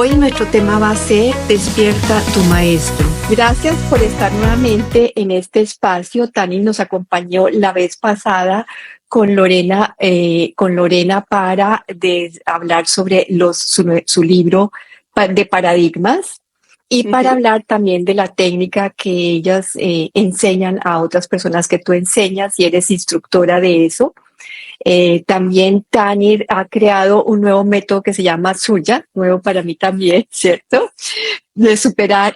Hoy nuestro tema va a ser Despierta tu maestro. Gracias por estar nuevamente en este espacio. Tani nos acompañó la vez pasada con Lorena para hablar sobre su libro de paradigmas y para hablar también de la técnica que ellas enseñan a otras personas que tú enseñas y eres instructora de eso. También Tani ha creado un nuevo método que se llama Suya, nuevo para mí también, ¿cierto? De superar,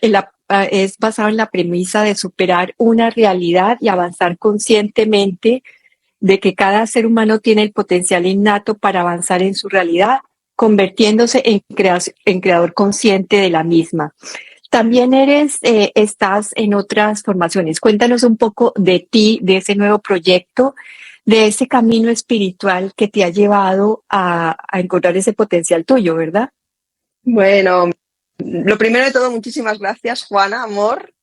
es basado en la premisa de superar una realidad y avanzar conscientemente de que cada ser humano tiene el potencial innato para avanzar en su realidad, convirtiéndose en creador consciente de la misma. También estás en otras formaciones. Cuéntanos un poco de ti, de ese nuevo proyecto, de ese camino espiritual que te ha llevado a encontrar ese potencial tuyo, ¿verdad? Bueno, lo primero de todo, muchísimas gracias, Juana, amor,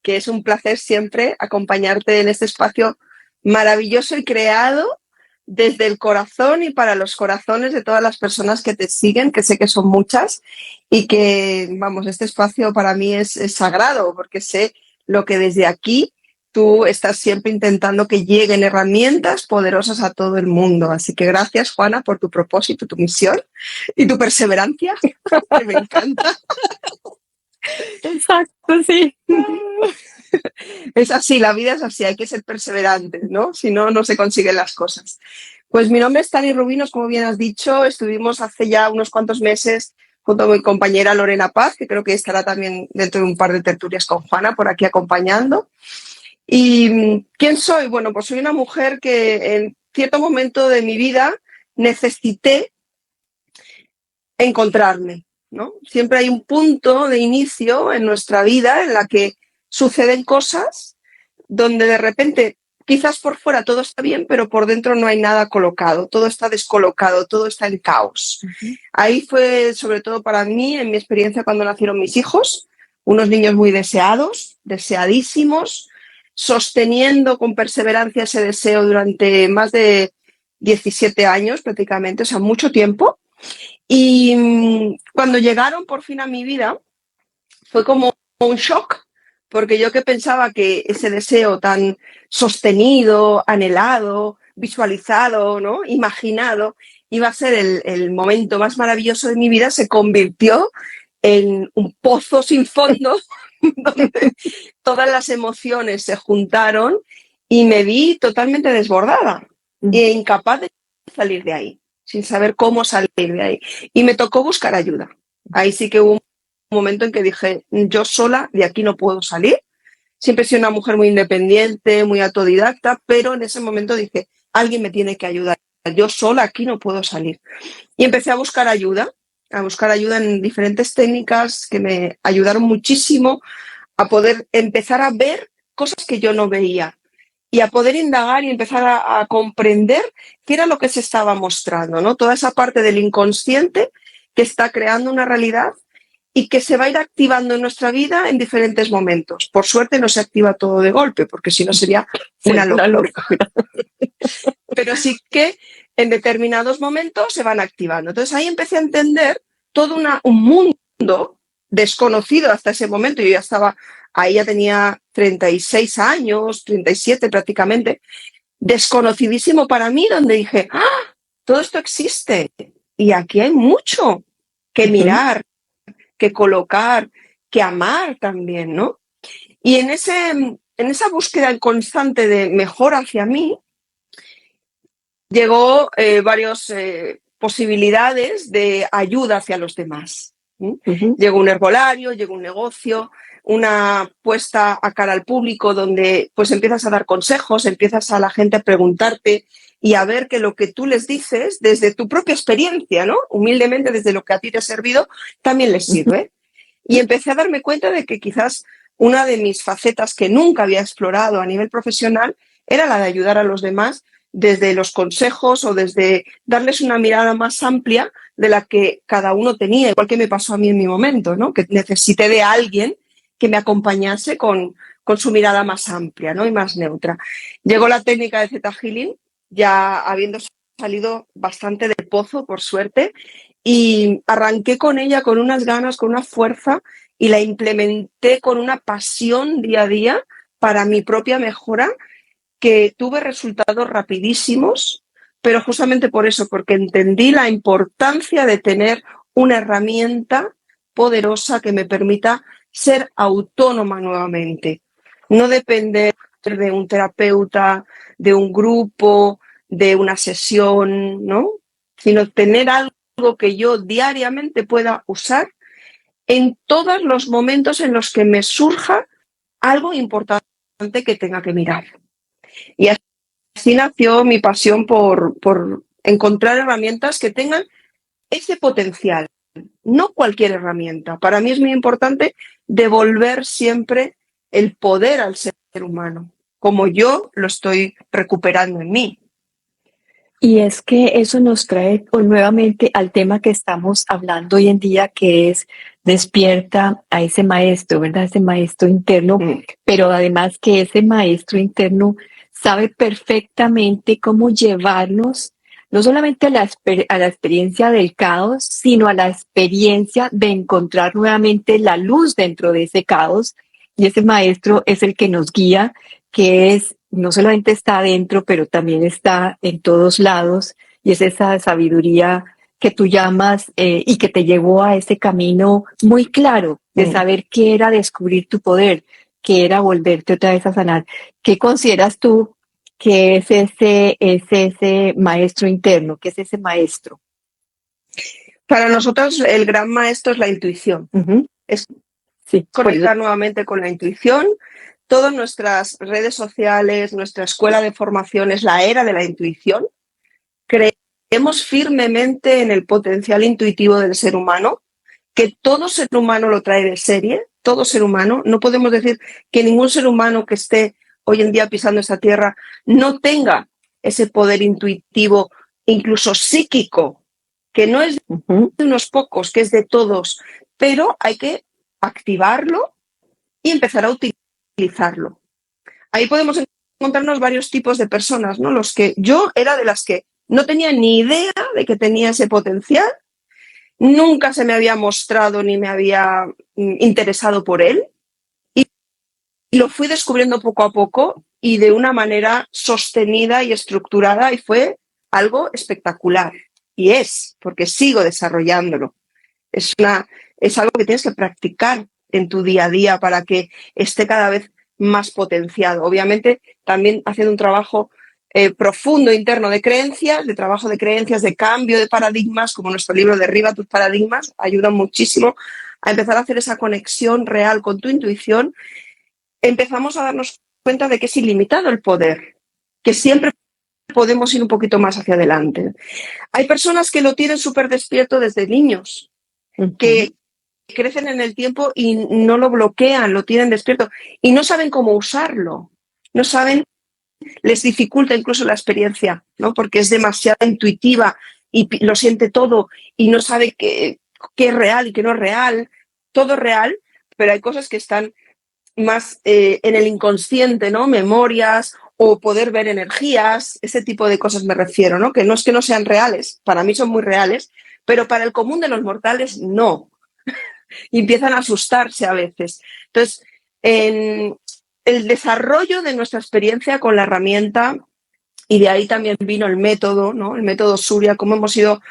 que es un placer siempre acompañarte en este espacio maravilloso y creado desde el corazón y para los corazones de todas las personas que te siguen, que sé que son muchas, y que, vamos, este espacio para mí es sagrado, porque sé lo que desde aquí tú estás siempre intentando que lleguen herramientas poderosas a todo el mundo. Así que gracias, Juana, por tu propósito, tu misión y tu perseverancia, que me encanta. Exacto, sí. Es así, la vida es así, hay que ser perseverantes, ¿no? Si no, no se consiguen las cosas. Pues mi nombre es Tani Rubinos, como bien has dicho, estuvimos hace ya unos cuantos meses junto a mi compañera Lorena Paz, que creo que estará también dentro de un par de tertulias con Juana por aquí acompañando. ¿Y quién soy? Bueno, pues soy una mujer que en cierto momento de mi vida necesité encontrarme, ¿no? Siempre hay un punto de inicio en nuestra vida en la que suceden cosas donde de repente, quizás por fuera todo está bien, pero por dentro no hay nada colocado, todo está descolocado, todo está en caos. Ahí fue, sobre todo para mí, en mi experiencia cuando nacieron mis hijos, unos niños muy deseados, deseadísimos, sosteniendo con perseverancia ese deseo durante más de 17 años prácticamente, o sea, mucho tiempo. Y cuando llegaron por fin a mi vida, fue como un shock, porque yo que pensaba que ese deseo tan sostenido, anhelado, visualizado, ¿no? Imaginado, iba a ser el momento más maravilloso de mi vida, se convirtió en un pozo sin fondo, donde todas las emociones se juntaron y me vi totalmente desbordada e incapaz de salir de ahí, sin saber cómo salir de ahí. Y me tocó buscar ayuda. Ahí sí que hubo un momento en que dije, yo sola de aquí no puedo salir. Siempre he sido una mujer muy independiente, muy autodidacta, pero en ese momento dije, alguien me tiene que ayudar. Yo sola aquí no puedo salir. Y empecé a buscar ayuda en diferentes técnicas que me ayudaron muchísimo a poder empezar a ver cosas que yo no veía y a poder indagar y empezar a comprender qué era lo que se estaba mostrando, ¿no? Toda esa parte del inconsciente que está creando una realidad y que se va a ir activando en nuestra vida en diferentes momentos. Por suerte no se activa todo de golpe, porque si no sería una locura. Pero sí que en determinados momentos se van activando. Entonces ahí empecé a entender todo un mundo desconocido hasta ese momento. Yo ya estaba, ahí ya tenía 36 años, 37 prácticamente, desconocidísimo para mí, donde dije, ¡ah! Todo esto existe y aquí hay mucho que mirar, que colocar, que amar también, ¿no? Y en esa búsqueda constante de mejor hacia mí, llegó varias posibilidades de ayuda hacia los demás. Llegó un herbolario, llegó un negocio, una puesta a cara al público donde pues empiezas a dar consejos, empiezas a la gente a preguntarte y a ver que lo que tú les dices desde tu propia experiencia, ¿no? Humildemente desde lo que a ti te ha servido, también les sirve. Y empecé a darme cuenta de que quizás una de mis facetas que nunca había explorado a nivel profesional era la de ayudar a los demás desde los consejos o desde darles una mirada más amplia de la que cada uno tenía, igual que me pasó a mí en mi momento, ¿no? Que necesité de alguien que me acompañase con su mirada más amplia, ¿no? Y más neutra. Llegó la técnica de Theta Healing, ya habiendo salido bastante del pozo, por suerte, y arranqué con ella con unas ganas, con una fuerza y la implementé con una pasión día a día para mi propia mejora, que tuve resultados rapidísimos, pero justamente por eso, porque entendí la importancia de tener una herramienta poderosa que me permita ser autónoma nuevamente, no depender de un terapeuta, de un grupo, de una sesión, ¿no? Sino tener algo que yo diariamente pueda usar en todos los momentos en los que me surja algo importante que tenga que mirar. Y así nació mi pasión por encontrar herramientas que tengan ese potencial, no cualquier herramienta. Para mí es muy importante devolver siempre el poder al ser humano, como yo lo estoy recuperando en mí. Y es que eso nos trae nuevamente al tema que estamos hablando hoy en día, que es despierta a ese maestro, ¿verdad? Ese maestro interno, pero además que ese maestro interno sabe perfectamente cómo llevarnos no solamente a la experiencia del caos, sino a la experiencia de encontrar nuevamente la luz dentro de ese caos. Y ese maestro es el que nos guía, que es no solamente está adentro, pero también está en todos lados, y es esa sabiduría que tú llamas y que te llevó a ese camino muy claro de saber qué era descubrir tu poder, qué era volverte otra vez a sanar. ¿Qué consideras tú que es ese maestro interno? ¿Qué es ese maestro? Para nosotros el gran maestro es la intuición. Es Sí, conectar nuevamente con la intuición. Todas nuestras redes sociales, nuestra escuela de formación es la era de la intuición. Creemos firmemente en el potencial intuitivo del ser humano, que todo ser humano lo trae de serie, todo ser humano. No podemos decir que ningún ser humano que esté hoy en día pisando esta tierra no tenga ese poder intuitivo, incluso psíquico, que no es de unos pocos, que es de todos, pero hay que activarlo y empezar a utilizarlo. Ahí podemos encontrarnos varios tipos de personas, ¿no? Los que yo era de las que no tenía ni idea de que tenía ese potencial, nunca se me había mostrado ni me había interesado por él, y lo fui descubriendo poco a poco y de una manera sostenida y estructurada, y fue algo espectacular. Y es, porque sigo desarrollándolo. Es algo que tienes que practicar en tu día a día para que esté cada vez más potenciado. Obviamente, también haciendo un trabajo profundo interno de creencias, de trabajo de creencias, de cambio de paradigmas, como nuestro libro Derriba tus paradigmas, ayuda muchísimo a empezar a hacer esa conexión real con tu intuición. Empezamos a darnos cuenta de que es ilimitado el poder, que siempre podemos ir un poquito más hacia adelante. Hay personas que lo tienen súper despierto desde niños, que crecen en el tiempo y no lo bloquean, lo tienen despierto y no saben cómo usarlo, no saben, les dificulta incluso la experiencia, ¿no? Porque es demasiado intuitiva y lo siente todo y no sabe qué es real y qué no es real. Todo es real, pero hay cosas que están más en el inconsciente, ¿no? Memorias o poder ver energías, ese tipo de cosas me refiero, ¿no? Que no es que no sean reales, para mí son muy reales, pero para el común de los mortales no. Y empiezan a asustarse a veces. Entonces, en el desarrollo de nuestra experiencia con la herramienta, y de ahí también vino el método, ¿no? El método Surya, cómo hemos ido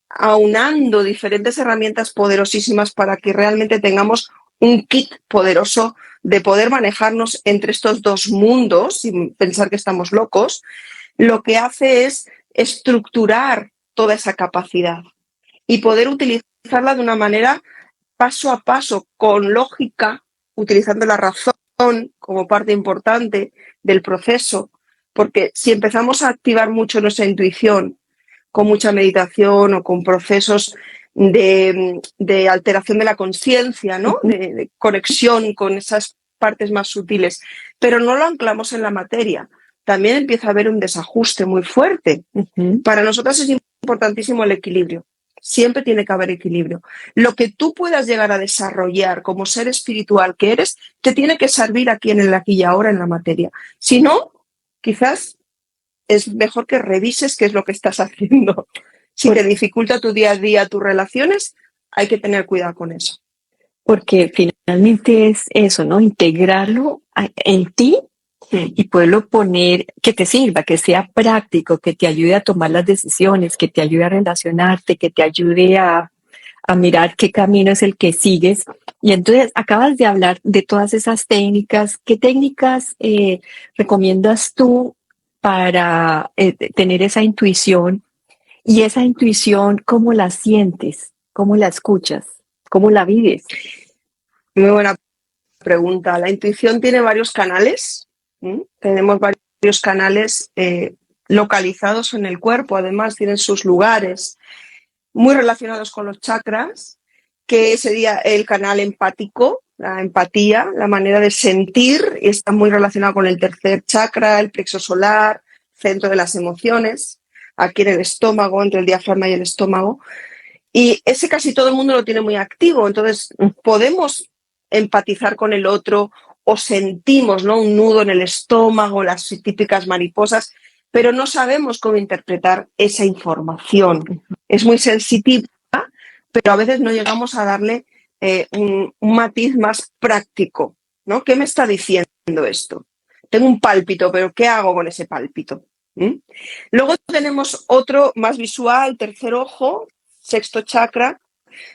aunando diferentes herramientas poderosísimas para que realmente tengamos un kit poderoso de poder manejarnos entre estos dos mundos sin pensar que estamos locos. Lo que hace es estructurar toda esa capacidad y poder utilizarla de una manera paso a paso, con lógica, utilizando la razón como parte importante del proceso, porque si empezamos a activar mucho nuestra intuición con mucha meditación o con procesos de alteración de la conciencia, ¿no? De conexión con esas partes más sutiles, pero no lo anclamos en la materia, también empieza a haber un desajuste muy fuerte. Para nosotros es importantísimo el equilibrio. Siempre tiene que haber equilibrio. Lo que tú puedas llegar a desarrollar como ser espiritual que eres, te tiene que servir aquí en el aquí y ahora en la materia. Si no, quizás es mejor que revises qué es lo que estás haciendo. Si te dificulta tu día a día, tus relaciones, hay que tener cuidado con eso. Porque finalmente es eso, ¿no? Integrarlo en ti y poderlo poner, que te sirva, que sea práctico, que te ayude a tomar las decisiones, que te ayude a relacionarte, que te ayude a mirar qué camino es el que sigues. Y entonces acabas de hablar de todas esas técnicas. ¿Qué técnicas recomiendas tú para tener esa intuición? Y esa intuición, ¿cómo la sientes? ¿Cómo la escuchas? ¿Cómo la vives? Muy buena pregunta. La intuición tiene varios canales. Tenemos varios canales localizados en el cuerpo. Además, tienen sus lugares muy relacionados con los chakras, que sería el canal empático, la empatía, la manera de sentir, y está muy relacionado con el tercer chakra, el plexo solar, centro de las emociones, aquí en el estómago, entre el diafragma y el estómago. Y ese casi todo el mundo lo tiene muy activo, entonces podemos empatizar con el otro o sentimos, ¿no?, un nudo en el estómago, las típicas mariposas, pero no sabemos cómo interpretar esa información. Es muy sensitiva, pero a veces no llegamos a darle un matiz más práctico, ¿no? ¿Qué me está diciendo esto? Tengo un pálpito, pero ¿qué hago con ese pálpito? Luego tenemos otro más visual, tercer ojo, sexto chakra,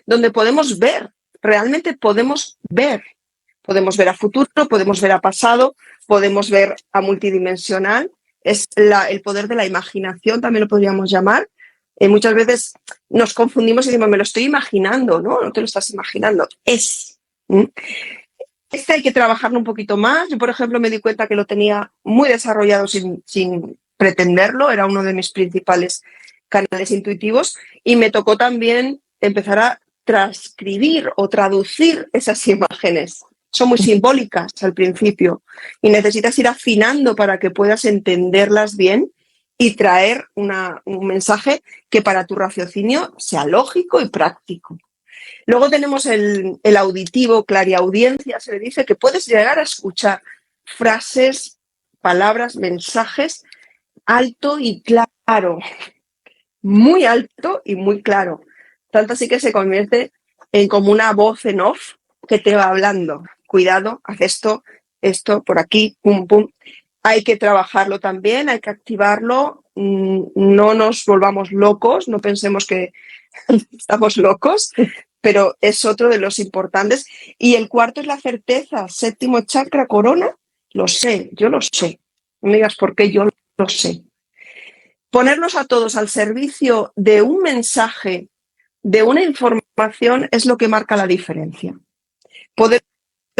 donde podemos ver, realmente podemos ver. Podemos ver a futuro, podemos ver a pasado, podemos ver a multidimensional. Es el poder de la imaginación, también lo podríamos llamar. Muchas veces nos confundimos y decimos, me lo estoy imaginando, ¿no? No te lo estás imaginando, es. Este hay que trabajarlo un poquito más. Yo, por ejemplo, me di cuenta que lo tenía muy desarrollado sin pretenderlo, era uno de mis principales canales intuitivos, y me tocó también empezar a transcribir o traducir esas imágenes. Son muy simbólicas al principio y necesitas ir afinando para que puedas entenderlas bien y traer un mensaje que para tu raciocinio sea lógico y práctico. Luego tenemos el auditivo, clariaudiencia, se le dice, que puedes llegar a escuchar frases, palabras, mensajes alto y claro, muy alto y muy claro. Tanto así que se convierte en como una voz en off que te va hablando. Cuidado, haz esto por aquí, pum, pum. Hay que trabajarlo también, hay que activarlo. No nos volvamos locos, no pensemos que estamos locos, pero es otro de los importantes. Y el cuarto es la certeza, séptimo chakra, corona. Lo sé, yo lo sé. No me digas por qué, yo lo sé. Ponernos a todos al servicio de un mensaje, de una información, es lo que marca la diferencia. Poder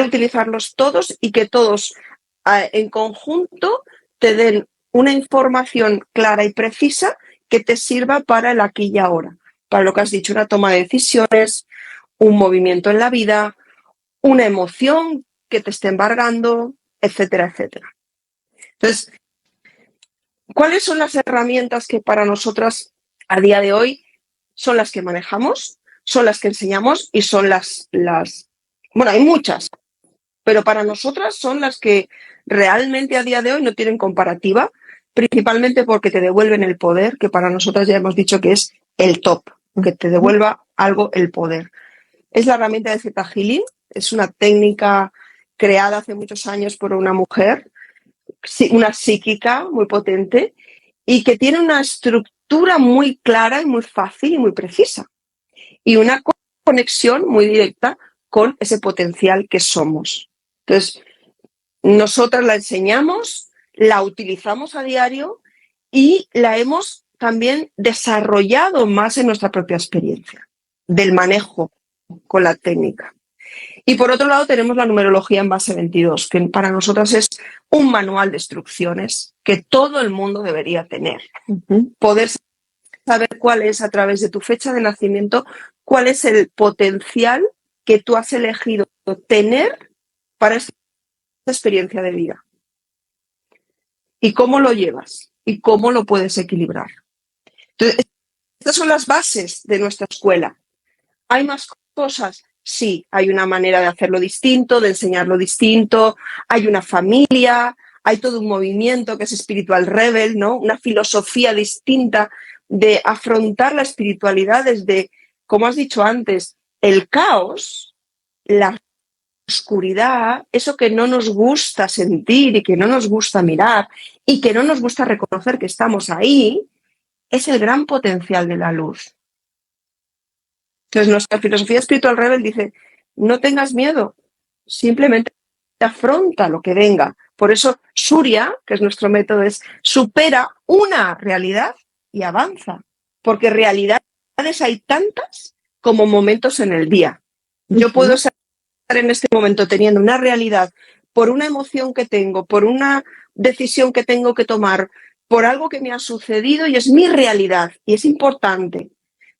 utilizarlos todos y que todos en conjunto te den una información clara y precisa que te sirva para el aquí y ahora, para lo que has dicho, una toma de decisiones, un movimiento en la vida, una emoción que te esté embargando, etcétera, etcétera. Entonces, ¿cuáles son las herramientas que para nosotras a día de hoy son las que manejamos, son las que enseñamos y son las bueno, hay muchas, pero para nosotras son las que realmente a día de hoy no tienen comparativa, principalmente porque te devuelven el poder, que para nosotras ya hemos dicho que es el top, que te devuelva algo el poder. Es la herramienta de Theta Healing, es una técnica creada hace muchos años por una mujer, una psíquica muy potente y que tiene una estructura muy clara y muy fácil y muy precisa y una conexión muy directa con ese potencial que somos. Entonces, nosotras la enseñamos, la utilizamos a diario y la hemos también desarrollado más en nuestra propia experiencia del manejo con la técnica. Y por otro lado tenemos la numerología en base 22, que para nosotras es un manual de instrucciones que todo el mundo debería tener. Poder saber cuál es, a través de tu fecha de nacimiento, cuál es el potencial que tú has elegido tener para esta experiencia de vida. Y cómo lo llevas y cómo lo puedes equilibrar. Entonces, estas son las bases de nuestra escuela. ¿Hay más cosas? Sí, hay una manera de hacerlo distinto, de enseñarlo distinto, hay una familia, hay todo un movimiento que es Spiritual Rebel, ¿no? Una filosofía distinta de afrontar la espiritualidad desde, como has dicho antes, el caos, la oscuridad, eso que no nos gusta sentir y que no nos gusta mirar y que no nos gusta reconocer que estamos ahí, es el gran potencial de la luz. Entonces, nuestra filosofía espiritual rebel dice, no tengas miedo, simplemente afronta lo que venga. Por eso, Surya, que es nuestro método, es supera una realidad y avanza, porque realidades hay tantas como momentos en el día. Yo puedo estar en este momento teniendo una realidad por una emoción que tengo, por una decisión que tengo que tomar, por algo que me ha sucedido y es mi realidad y es importante.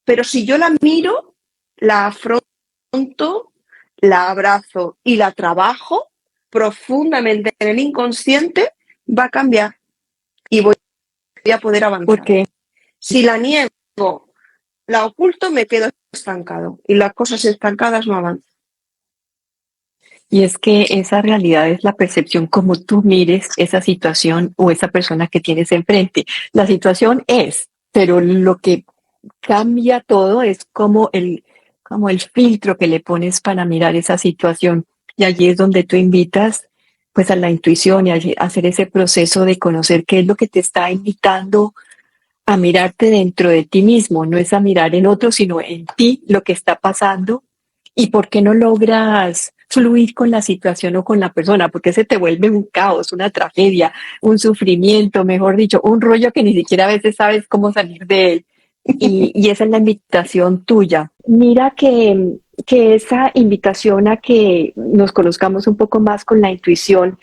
Pero si yo la miro, la afronto, la abrazo y la trabajo profundamente en el inconsciente, va a cambiar y voy a poder avanzar. ¿Por qué? Si la niego, la oculto, me quedo estancado y las cosas estancadas no avanzan. Y es que esa realidad es la percepción como tú mires esa situación o esa persona que tienes enfrente. La situación es, pero lo que cambia todo es como el filtro que le pones para mirar esa situación. Y allí es donde tú invitas pues a la intuición y a hacer ese proceso de conocer qué es lo que te está invitando a mirarte dentro de ti mismo. No es a mirar en otro, sino en ti lo que está pasando y por qué no logras fluir con la situación o con la persona, porque se te vuelve un caos, una tragedia, un sufrimiento, mejor dicho, un rollo que ni siquiera a veces sabes cómo salir de él. Y esa es la invitación tuya. Mira que esa invitación a que nos conozcamos un poco más con la intuición,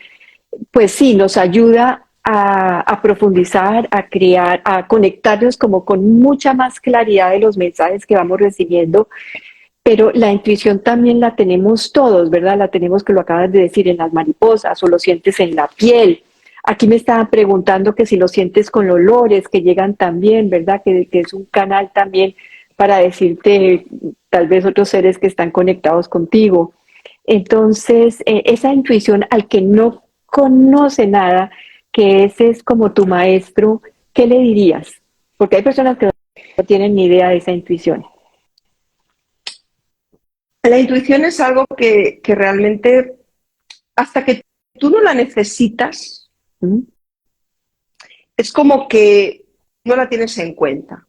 pues sí, nos ayuda a profundizar, a crear, a conectarnos como con mucha más claridad de los mensajes que vamos recibiendo, pero la intuición también la tenemos todos, ¿verdad? La tenemos, que lo acabas de decir, en las mariposas o lo sientes en la piel. Aquí me estaban preguntando que si lo sientes con olores que llegan también, ¿verdad? Que es un canal también para decirte tal vez otros seres que están conectados contigo. Entonces, esa intuición al que no conoce nada, que ese es como tu maestro, ¿qué le dirías? Porque hay personas que no tienen ni idea de esa intuición. La intuición es algo que realmente, hasta que tú no la necesitas, es como que no la tienes en cuenta.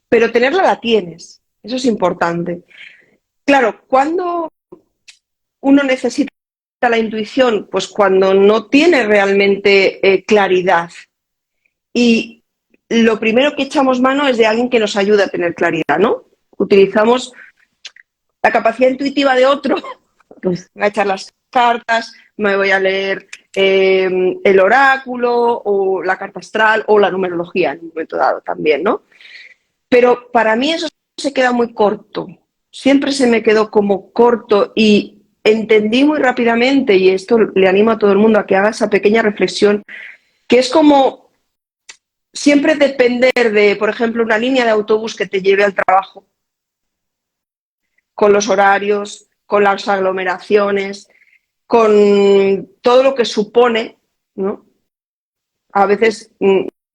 Pero tenerla la tienes. Eso es importante. Claro, cuando uno necesita la intuición, pues cuando no tiene realmente claridad. Y lo primero que echamos mano es de alguien que nos ayude a tener claridad, ¿no? Utilizamos la capacidad intuitiva de otro, Pues, voy a echar las cartas, me voy a leer el oráculo o la carta astral o la numerología en un momento dado también, ¿no? Pero para mí eso se queda muy corto, siempre se me quedó como corto y entendí muy rápidamente, y esto le animo a todo el mundo a que haga esa pequeña reflexión, que es como siempre depender de, por ejemplo, una línea de autobús que te lleve al trabajo, con los horarios, con las aglomeraciones, con todo lo que supone, ¿no? A veces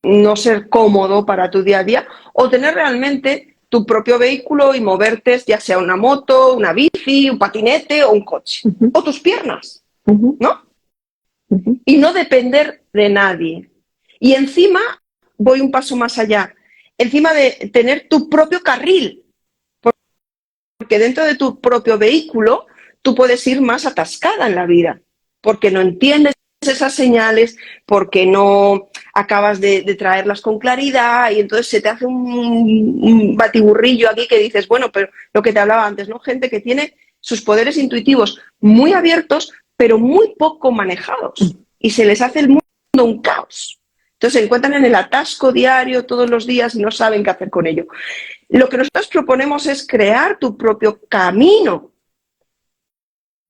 no ser cómodo para tu día a día, o tener realmente tu propio vehículo y moverte, ya sea una moto, una bici, un patinete o un coche, o tus piernas, ¿no? Y no depender de nadie. Y encima, voy un paso más allá, encima de tener tu propio carril, porque dentro de tu propio vehículo tú puedes ir más atascada en la vida, porque no entiendes esas señales, porque no acabas de traerlas con claridad y entonces se te hace un batiburrillo aquí que dices, bueno, pero lo que te hablaba antes, ¿no? Gente que tiene sus poderes intuitivos muy abiertos, pero muy poco manejados y se les hace el mundo un caos. Entonces se encuentran en el atasco diario todos los días y no saben qué hacer con ello. Lo que nosotros proponemos es crear tu propio camino.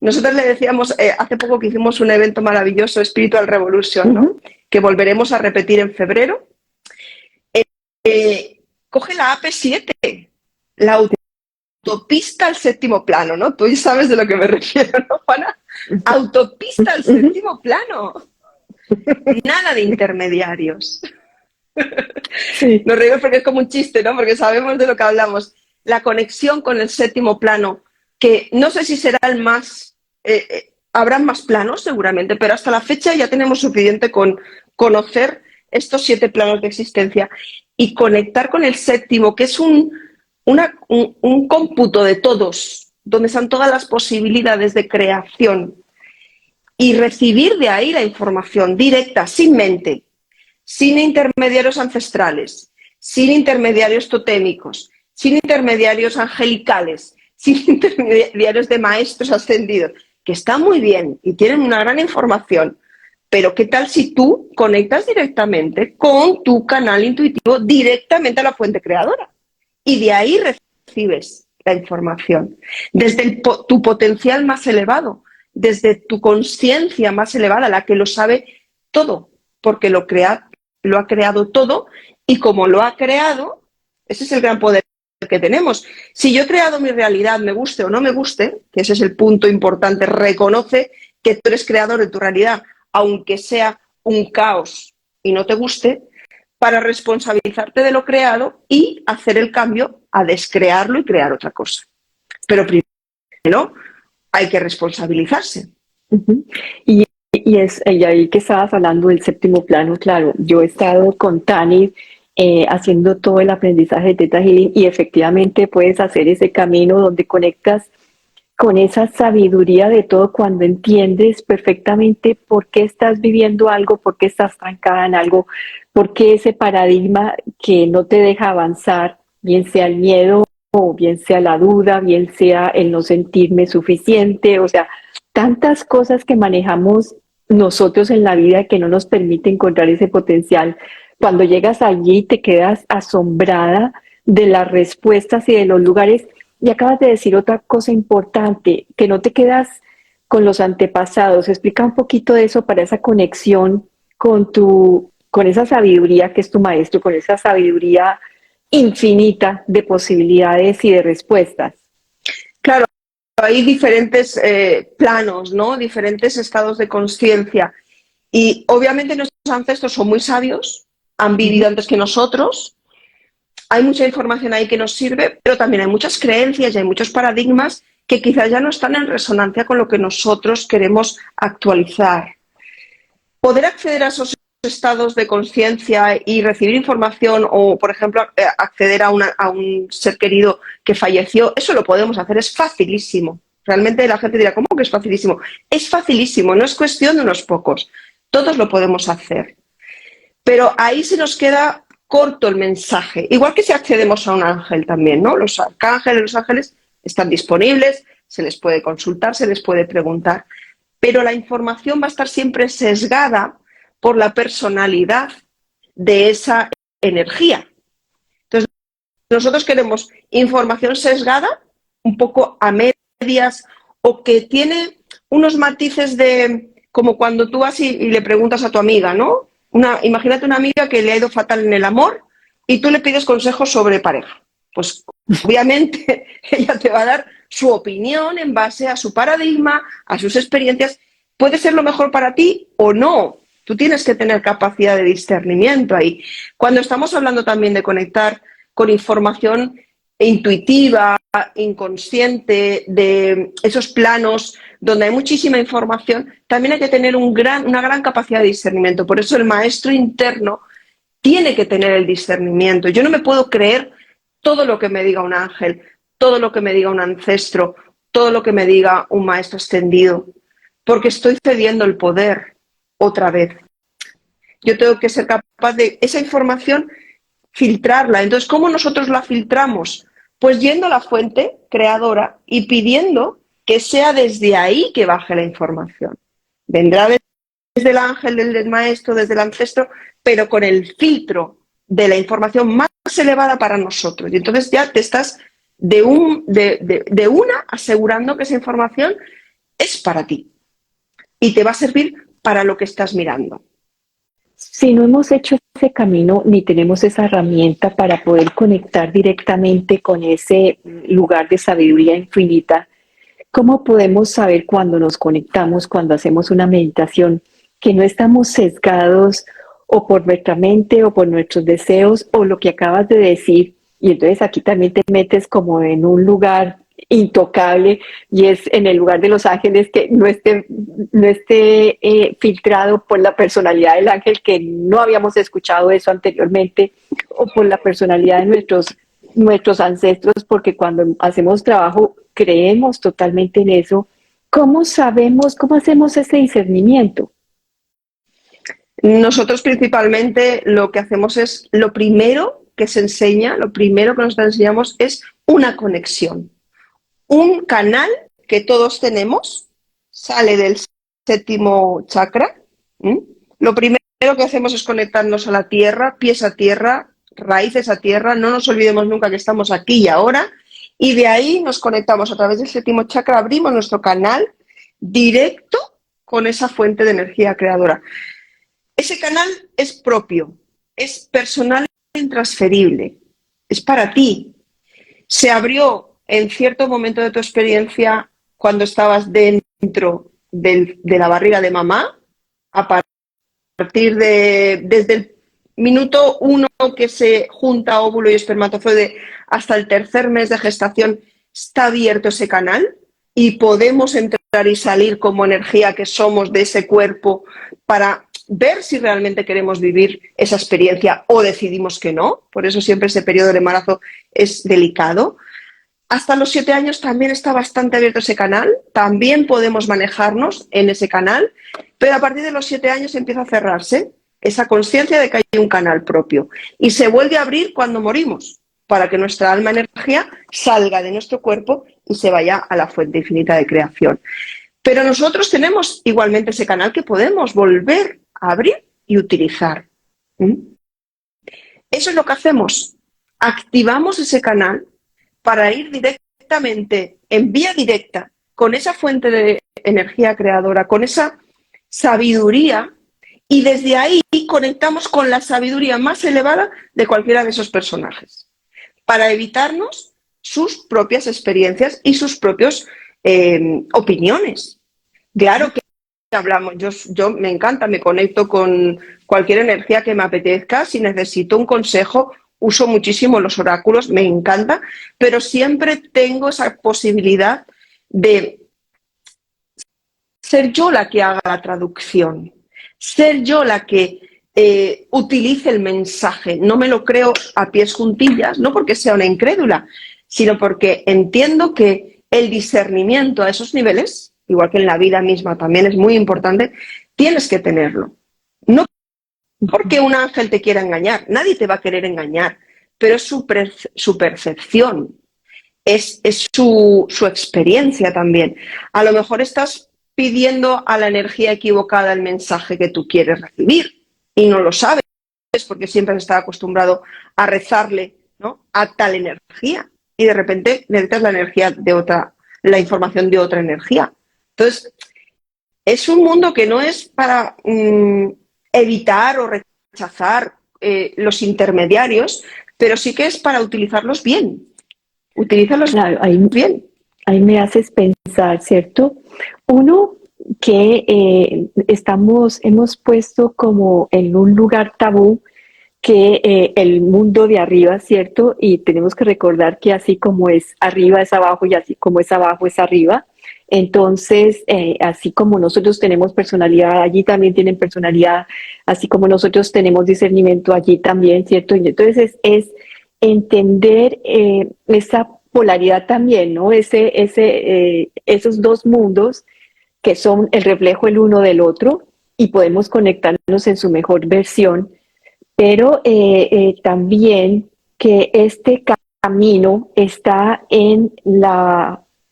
Nosotros le decíamos, hace poco que hicimos un evento maravilloso, Spiritual Revolution, ¿no? Que volveremos a repetir en febrero. Coge la AP7, la autopista al séptimo plano, ¿no? Tú ya sabes de lo que me refiero, ¿no, Juana? Autopista al séptimo plano. Nada de intermediarios. Sí. Nos reímos porque es como un chiste, ¿no? Porque sabemos de lo que hablamos. La conexión con el séptimo plano, que no sé si será el más... habrán más planos seguramente, pero hasta la fecha ya tenemos suficiente con conocer estos 7 planos de existencia y conectar con el séptimo, que es un cómputo de todos, donde están todas las posibilidades de creación, y recibir de ahí la información directa, sin mente, sin intermediarios ancestrales, sin intermediarios totémicos, sin intermediarios angelicales, sin intermediarios de maestros ascendidos, que está muy bien y tienen una gran información, pero ¿qué tal si tú conectas directamente con tu canal intuitivo, directamente a la fuente creadora? Y de ahí recibes la información, desde tu potencial más elevado, desde tu conciencia más elevada, la que lo sabe todo, porque lo ha creado todo, y como lo ha creado, ese es el gran poder que tenemos. Si yo he creado mi realidad, me guste o no me guste, que ese es el punto importante, reconoce que tú eres creador de tu realidad, aunque sea un caos y no te guste, para responsabilizarte de lo creado y hacer el cambio a descrearlo y crear otra cosa. Pero primero hay que responsabilizarse. Uh-huh. Y ahí que estabas hablando del séptimo plano, claro, yo he estado con Tani haciendo todo el aprendizaje de Theta Healing, y efectivamente puedes hacer ese camino donde conectas con esa sabiduría de todo, cuando entiendes perfectamente por qué estás viviendo algo, por qué estás trancada en algo, por qué ese paradigma que no te deja avanzar, bien sea el miedo o bien sea la duda, bien sea el no sentirme suficiente, o sea, tantas cosas que manejamos nosotros en la vida que no nos permite encontrar ese potencial. Cuando llegas allí te quedas asombrada de las respuestas y de los lugares. Y acabas de decir otra cosa importante, que no te quedas con los antepasados. Explica un poquito de eso, para esa conexión con esa sabiduría que es tu maestro, con esa sabiduría infinita de posibilidades y de respuestas. Claro, hay diferentes planos, ¿no? Diferentes estados de conciencia. Y obviamente nuestros ancestros son muy sabios, han vivido antes que nosotros. Hay mucha información ahí que nos sirve, pero también hay muchas creencias y hay muchos paradigmas que quizás ya no están en resonancia con lo que nosotros queremos actualizar. Poder acceder a esos estados de conciencia y recibir información, o por ejemplo acceder a un ser querido que falleció, eso lo podemos hacer, es facilísimo. Realmente la gente dirá, ¿cómo que es facilísimo? Es facilísimo, no es cuestión de unos pocos, todos lo podemos hacer. Pero ahí se nos queda corto el mensaje, igual que si accedemos a un ángel también, ¿no? Los arcángeles, los ángeles están disponibles, se les puede consultar, se les puede preguntar, pero la información va a estar siempre sesgada por la personalidad de esa energía. Entonces, nosotros queremos información sesgada, un poco a medias, o que tiene unos matices de, como cuando tú vas y le preguntas a tu amiga, ¿no? Imagínate una amiga que le ha ido fatal en el amor y tú le pides consejos sobre pareja. Pues obviamente ella te va a dar su opinión en base a su paradigma, a sus experiencias. Puede ser lo mejor para ti o no. Tú tienes que tener capacidad de discernimiento ahí. Cuando estamos hablando también de conectar con información intuitiva, inconsciente, de esos planos donde hay muchísima información, también hay que tener una gran capacidad de discernimiento. Por eso el maestro interno tiene que tener el discernimiento. Yo no me puedo creer todo lo que me diga un ángel, todo lo que me diga un ancestro, todo lo que me diga un maestro ascendido, porque estoy cediendo el poder otra vez. Yo tengo que ser capaz de esa información filtrarla. Entonces, ¿cómo nosotros la filtramos? Pues yendo a la fuente creadora y pidiendo que sea desde ahí que baje la información. Vendrá desde el ángel, desde el maestro, desde el ancestro, pero con el filtro de la información más elevada para nosotros. Y entonces ya te estás de una asegurando que esa información es para ti y te va a servir para lo que estás mirando. Si no hemos hecho ese camino ni tenemos esa herramienta para poder conectar directamente con ese lugar de sabiduría infinita, ¿cómo podemos saber cuando nos conectamos, cuando hacemos una meditación, que no estamos sesgados o por nuestra mente o por nuestros deseos o lo que acabas de decir. Y entonces aquí también te metes como en un lugar intocable y es en el lugar de los ángeles que no esté filtrado por la personalidad del ángel, que no habíamos escuchado eso anteriormente, o por la personalidad de nuestros ancestros, porque cuando hacemos trabajo creemos totalmente en eso. ¿Cómo sabemos, cómo hacemos ese discernimiento? Nosotros principalmente lo que hacemos es, lo primero que se enseña, lo primero que nos enseñamos es una conexión. Un canal que todos tenemos sale del séptimo chakra. Lo primero que hacemos es conectarnos a la tierra, pies a tierra, raíces a tierra. No nos olvidemos nunca que estamos aquí y ahora. Y de ahí nos conectamos a través del séptimo chakra, abrimos nuestro canal directo con esa fuente de energía creadora. Ese canal es propio, es personal e intransferible, es para ti. Se abrió en cierto momento de tu experiencia cuando estabas dentro de la barriga de mamá, a partir desde el minuto 1 que se junta óvulo y espermatozoide hasta el tercer mes de gestación, está abierto ese canal y podemos entrar y salir como energía que somos de ese cuerpo para ver si realmente queremos vivir esa experiencia o decidimos que no. Por eso siempre ese periodo de embarazo es delicado. Hasta los 7 años también está bastante abierto ese canal, también podemos manejarnos en ese canal, pero a partir de los 7 años empieza a cerrarse esa conciencia de que hay un canal propio y se vuelve a abrir cuando morimos, para que nuestra alma energía salga de nuestro cuerpo y se vaya a la fuente infinita de creación. Pero nosotros tenemos igualmente ese canal que podemos volver a abrir y utilizar. Eso es lo que hacemos. Activamos ese canal para ir directamente, en vía directa, con esa fuente de energía creadora, con esa sabiduría, y desde ahí conectamos con la sabiduría más elevada de cualquiera de esos personajes, para evitarnos sus propias experiencias y sus propias opiniones. Claro que hablamos, yo me encanta, me conecto con cualquier energía que me apetezca, si necesito un consejo, uso muchísimo los oráculos, me encanta, pero siempre tengo esa posibilidad de ser yo la que haga la traducción, ser yo la que utilice el mensaje. No me lo creo a pies juntillas, no porque sea una incrédula, sino porque entiendo que el discernimiento a esos niveles, igual que en la vida misma también es muy importante, tienes que tenerlo. No porque un ángel te quiera engañar, nadie te va a querer engañar, pero es su percepción, es su experiencia también. A lo mejor estás pidiendo a la energía equivocada el mensaje que tú quieres recibir y no lo sabes porque siempre has estado acostumbrado a rezarle, ¿no?, a tal energía y de repente necesitas la energía de otra, la información de otra energía. Entonces, es un mundo que no es para evitar o rechazar los intermediarios, pero sí que es para utilizarlos bien. Utilízalos Claro, bien. ahí me haces pensar, ¿cierto? Uno, que hemos puesto como en un lugar tabú que el mundo de arriba, ¿cierto? Y tenemos que recordar que así como es arriba es abajo y así como es abajo es arriba. Entonces, así como nosotros tenemos personalidad, allí también tienen personalidad, así como nosotros tenemos discernimiento, allí también, ¿cierto? Y entonces es entender esa polaridad también, ¿no? Esos dos mundos que son el reflejo el uno del otro y podemos conectarnos en su mejor versión, pero también que este camino está en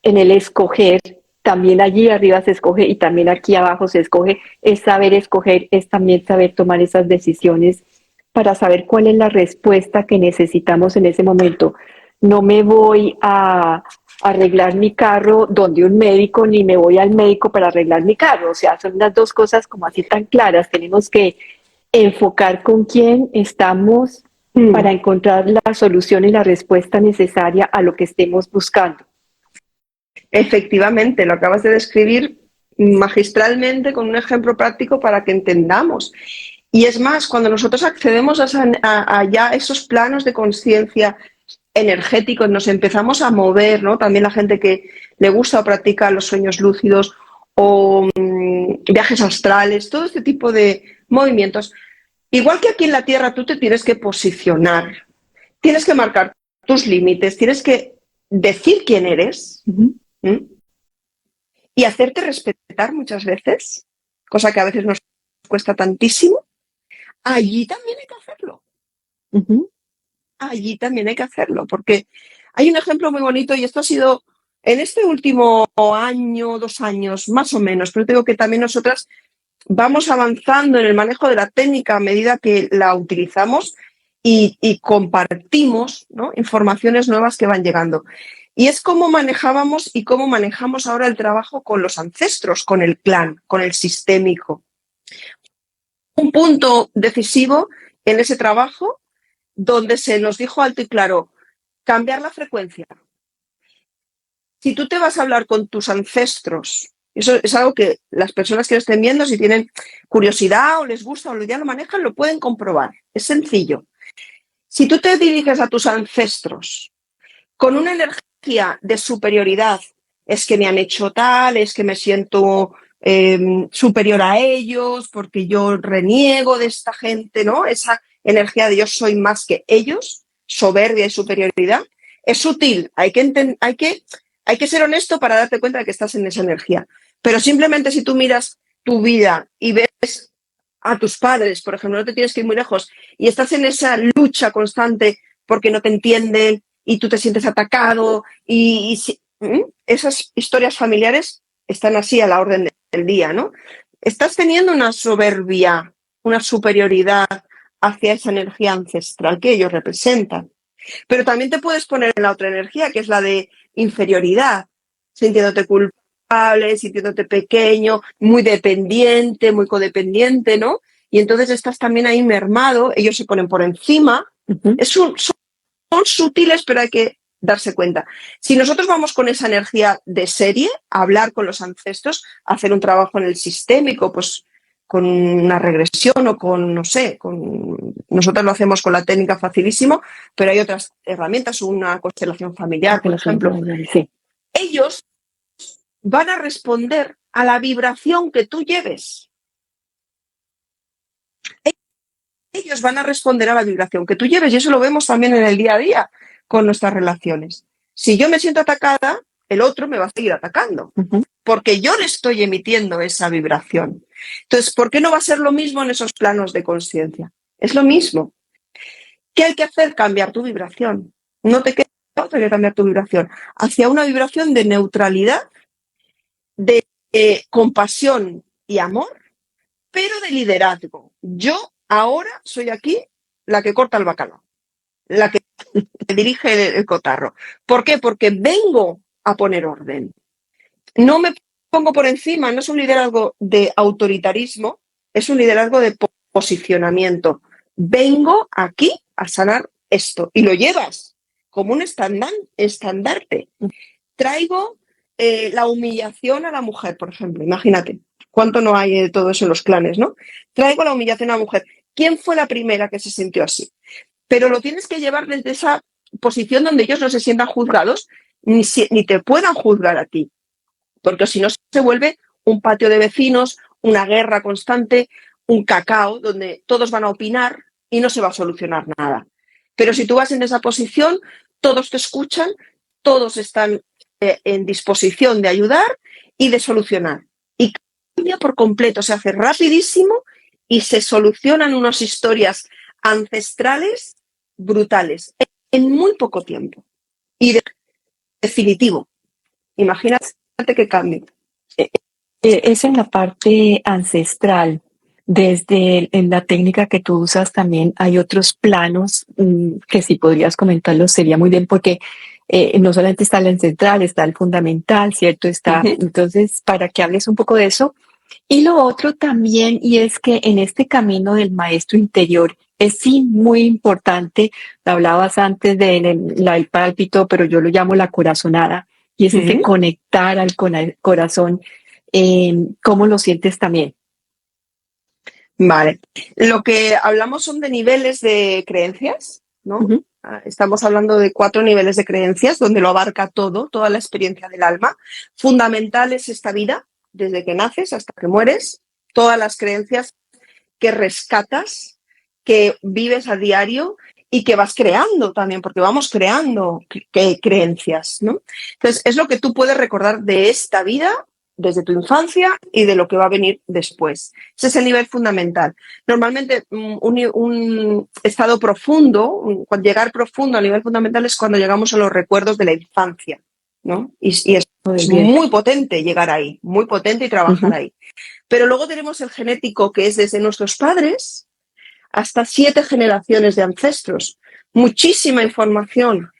el escoger, también allí arriba se escoge y también aquí abajo se escoge, es saber escoger, es también saber tomar esas decisiones para saber cuál es la respuesta que necesitamos en ese momento. No me voy a arreglar mi carro donde un médico, ni me voy al médico para arreglar mi carro. O sea, son las dos cosas como así tan claras. Tenemos que enfocar con quién estamos para encontrar la solución y la respuesta necesaria a lo que estemos buscando. Efectivamente, lo acabas de describir magistralmente con un ejemplo práctico para que entendamos. Y es más, cuando nosotros accedemos a ya esos planos de conciencia energéticos, nos empezamos a mover, ¿no? También la gente que le gusta o practica los sueños lúcidos o viajes astrales, todo este tipo de movimientos. Igual que aquí en la Tierra, tú te tienes que posicionar, tienes que marcar tus límites, tienes que decir quién eres y hacerte respetar muchas veces, cosa que a veces nos cuesta tantísimo. Allí también hay que hacerlo. Allí también hay que hacerlo, porque hay un ejemplo muy bonito y esto ha sido en este último año, 2 años, más o menos, pero digo que también nosotras vamos avanzando en el manejo de la técnica a medida que la utilizamos y compartimos, ¿no?, informaciones nuevas que van llegando. Y es cómo manejábamos y cómo manejamos ahora el trabajo con los ancestros, con el clan, con el sistémico. Un punto decisivo en ese trabajo donde se nos dijo alto y claro, cambiar la frecuencia. Si tú te vas a hablar con tus ancestros, eso es algo que las personas que lo estén viendo, si tienen curiosidad o les gusta o ya lo manejan, lo pueden comprobar. Es sencillo. Si tú te diriges a tus ancestros con una energía de superioridad, es que me han hecho tal, es que me siento superior a ellos, porque yo reniego de esta gente, ¿no? Esa energía de yo soy más que ellos, soberbia y superioridad, es sutil. Hay que ser honesto para darte cuenta de que estás en esa energía. Pero simplemente si tú miras tu vida y ves a tus padres, por ejemplo, no te tienes que ir muy lejos, y estás en esa lucha constante porque no te entienden y tú te sientes atacado esas historias familiares están así a la orden del día, ¿no? Estás teniendo una soberbia, una superioridad hacia esa energía ancestral que ellos representan. Pero también te puedes poner en la otra energía, que es la de inferioridad, sintiéndote culpable, sintiéndote pequeño, muy dependiente, muy codependiente, ¿no? Y entonces estás también ahí mermado, ellos se ponen por encima. Son sutiles, pero hay que darse cuenta. Si nosotros vamos con esa energía de serie, a hablar con los ancestros, a hacer un trabajo en el sistémico, pues con una regresión o con, no sé, nosotros lo hacemos con la técnica facilísimo, pero hay otras herramientas, una constelación familiar, por ejemplo. Sí. Ellos van a responder a la vibración que tú lleves. Ellos van a responder a la vibración que tú lleves y eso lo vemos también en el día a día con nuestras relaciones. Si yo me siento atacada, el otro me va a seguir atacando porque yo le estoy emitiendo esa vibración. Entonces, ¿por qué no va a ser lo mismo en esos planos de conciencia? Es lo mismo. ¿Qué hay que hacer? Cambiar tu vibración. No te queda otra que cambiar tu vibración hacia una vibración de neutralidad, de compasión y amor, pero de liderazgo. Yo ahora soy aquí la que corta el bacalao, la que dirige el cotarro. ¿Por qué? Porque vengo a poner orden. No me pongo por encima, no es un liderazgo de autoritarismo, es un liderazgo de posicionamiento. Vengo aquí a sanar esto y lo llevas como un estandarte. Traigo la humillación a la mujer, por ejemplo, imagínate. ¿Cuánto no hay de todo eso en los clanes, no? Traigo la humillación a la mujer. ¿Quién fue la primera que se sintió así? Pero lo tienes que llevar desde esa posición donde ellos no se sientan juzgados ni te puedan juzgar a ti. Porque si no se vuelve un patio de vecinos, una guerra constante, un cacao donde todos van a opinar y no se va a solucionar nada. Pero si tú vas en esa posición, todos te escuchan, todos están en disposición de ayudar y de solucionar. Y cambia por completo, se hace rapidísimo y se solucionan unas historias ancestrales brutales en muy poco tiempo. Y definitivo. Imagínate que cambie. Es en la parte ancestral. En la técnica que tú usas también hay otros planos que si podrías comentarlos sería muy bien porque no solamente está el ancestral, está el fundamental, ¿cierto? Entonces, para que hables un poco de eso. Y lo otro también, y es que en este camino del maestro interior es sí muy importante, hablabas antes del pálpito, pero yo lo llamo la corazonada, y es ese conectar al corazón. ¿Cómo lo sientes también? Vale. Lo que hablamos son de niveles de creencias, ¿no? Ujú. Estamos hablando de 4 niveles de creencias donde lo abarca todo, toda la experiencia del alma. Fundamental es esta vida, desde que naces hasta que mueres, todas las creencias que rescatas, que vives a diario y que vas creando también, porque vamos creando creencias, ¿no? Entonces, es lo que tú puedes recordar de esta vida desde tu infancia y de lo que va a venir después. Ese es el nivel fundamental. Normalmente un estado profundo, llegar profundo a nivel fundamental es cuando llegamos a los recuerdos de la infancia, ¿no? Y es muy potente llegar ahí, muy potente y trabajar ahí. Pero luego tenemos el genético, que es desde nuestros padres hasta 7 generaciones de ancestros. Muchísima información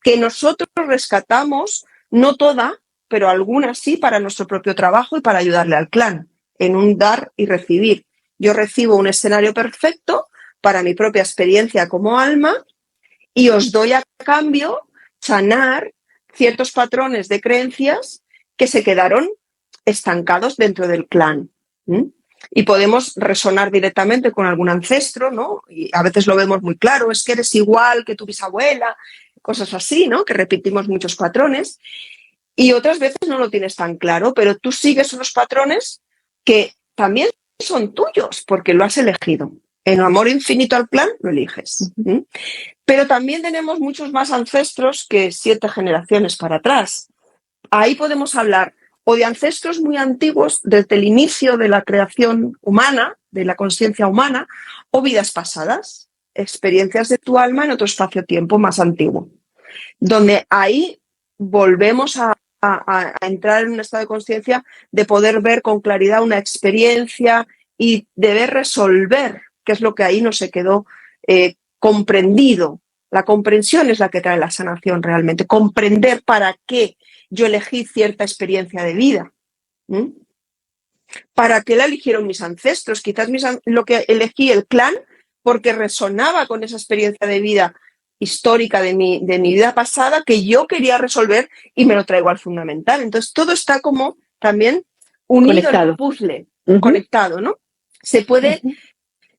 que nosotros rescatamos, no toda, pero algunas sí, para nuestro propio trabajo y para ayudarle al clan, en un dar y recibir. Yo recibo un escenario perfecto para mi propia experiencia como alma y os doy a cambio sanar ciertos patrones de creencias que se quedaron estancados dentro del clan. Y podemos resonar directamente con algún ancestro, ¿no? Y a veces lo vemos muy claro, es que eres igual que tu bisabuela, cosas así, ¿no? Que repetimos muchos patrones. Y otras veces no lo tienes tan claro, pero tú sigues unos patrones que también son tuyos porque lo has elegido. En amor infinito al clan lo eliges. Pero también tenemos muchos más ancestros que 7 generaciones para atrás. Ahí podemos hablar o de ancestros muy antiguos desde el inicio de la creación humana, de la conciencia humana, o vidas pasadas, experiencias de tu alma en otro espacio-tiempo más antiguo, donde ahí volvemos a entrar en un estado de conciencia de poder ver con claridad una experiencia y de resolver, que es lo que ahí no se quedó comprendido. La comprensión es la que trae la sanación realmente, comprender para qué yo elegí cierta experiencia de vida. ¿Para qué la eligieron mis ancestros? Quizás lo que elegí el clan porque resonaba con esa experiencia de vida histórica de mi vida pasada que yo quería resolver y me lo traigo al fundamental. Entonces todo está como también unido Conectado. al puzzle, conectado, ¿no? Se puede.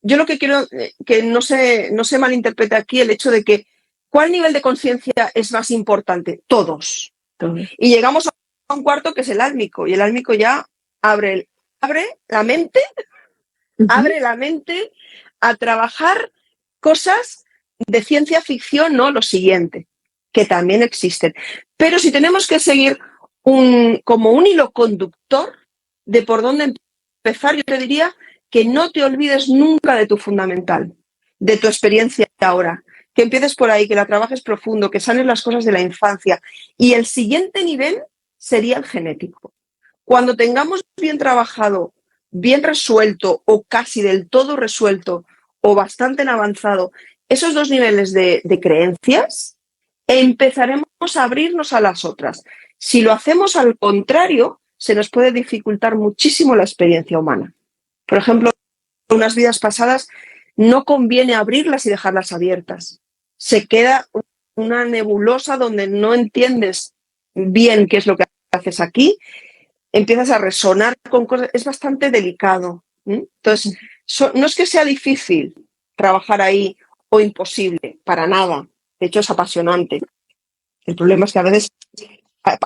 Yo lo que quiero que no se malinterprete aquí el hecho de que ¿cuál nivel de conciencia es más importante? Todos. Y llegamos a un cuarto que es el álmico, y el álmico ya abre la mente, abre la mente a trabajar cosas de ciencia ficción, no lo siguiente, que también existen. Pero si tenemos que seguir como un hilo conductor de por dónde empezar, yo te diría que no te olvides nunca de tu fundamental, de tu experiencia ahora, que empieces por ahí, que la trabajes profundo, que sanes las cosas de la infancia. Y el siguiente nivel sería el genético. Cuando tengamos bien trabajado, bien resuelto o casi del todo resuelto o bastante en avanzado esos 2 niveles de creencias, empezaremos a abrirnos a las otras. Si lo hacemos al contrario, se nos puede dificultar muchísimo la experiencia humana. Por ejemplo, unas vidas pasadas no conviene abrirlas y dejarlas abiertas. Se queda una nebulosa donde no entiendes bien qué es lo que haces aquí, empiezas a resonar con cosas, es bastante delicado. Entonces, no es que sea difícil trabajar ahí o imposible, para nada. De hecho, es apasionante. El problema es que a veces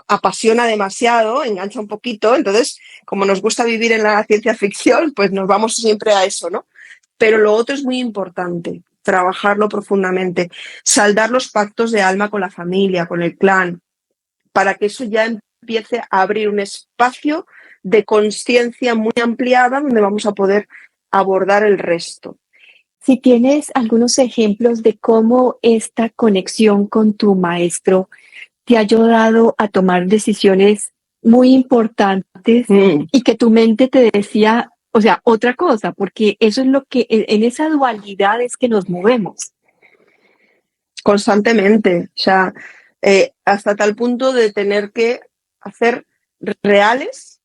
apasiona demasiado, engancha un poquito, entonces, como nos gusta vivir en la ciencia ficción, pues nos vamos siempre a eso, ¿no? Pero lo otro es muy importante, trabajarlo profundamente, saldar los pactos de alma con la familia, con el clan, para que eso ya empiece a abrir un espacio de conciencia muy ampliada donde vamos a poder abordar el resto. Si tienes algunos ejemplos de cómo esta conexión con tu maestro te ha ayudado a tomar decisiones muy importantes y que tu mente te decía, o sea, otra cosa, porque eso es lo que en esa dualidad es que nos movemos. Constantemente, o sea, hasta tal punto de tener que hacer reales,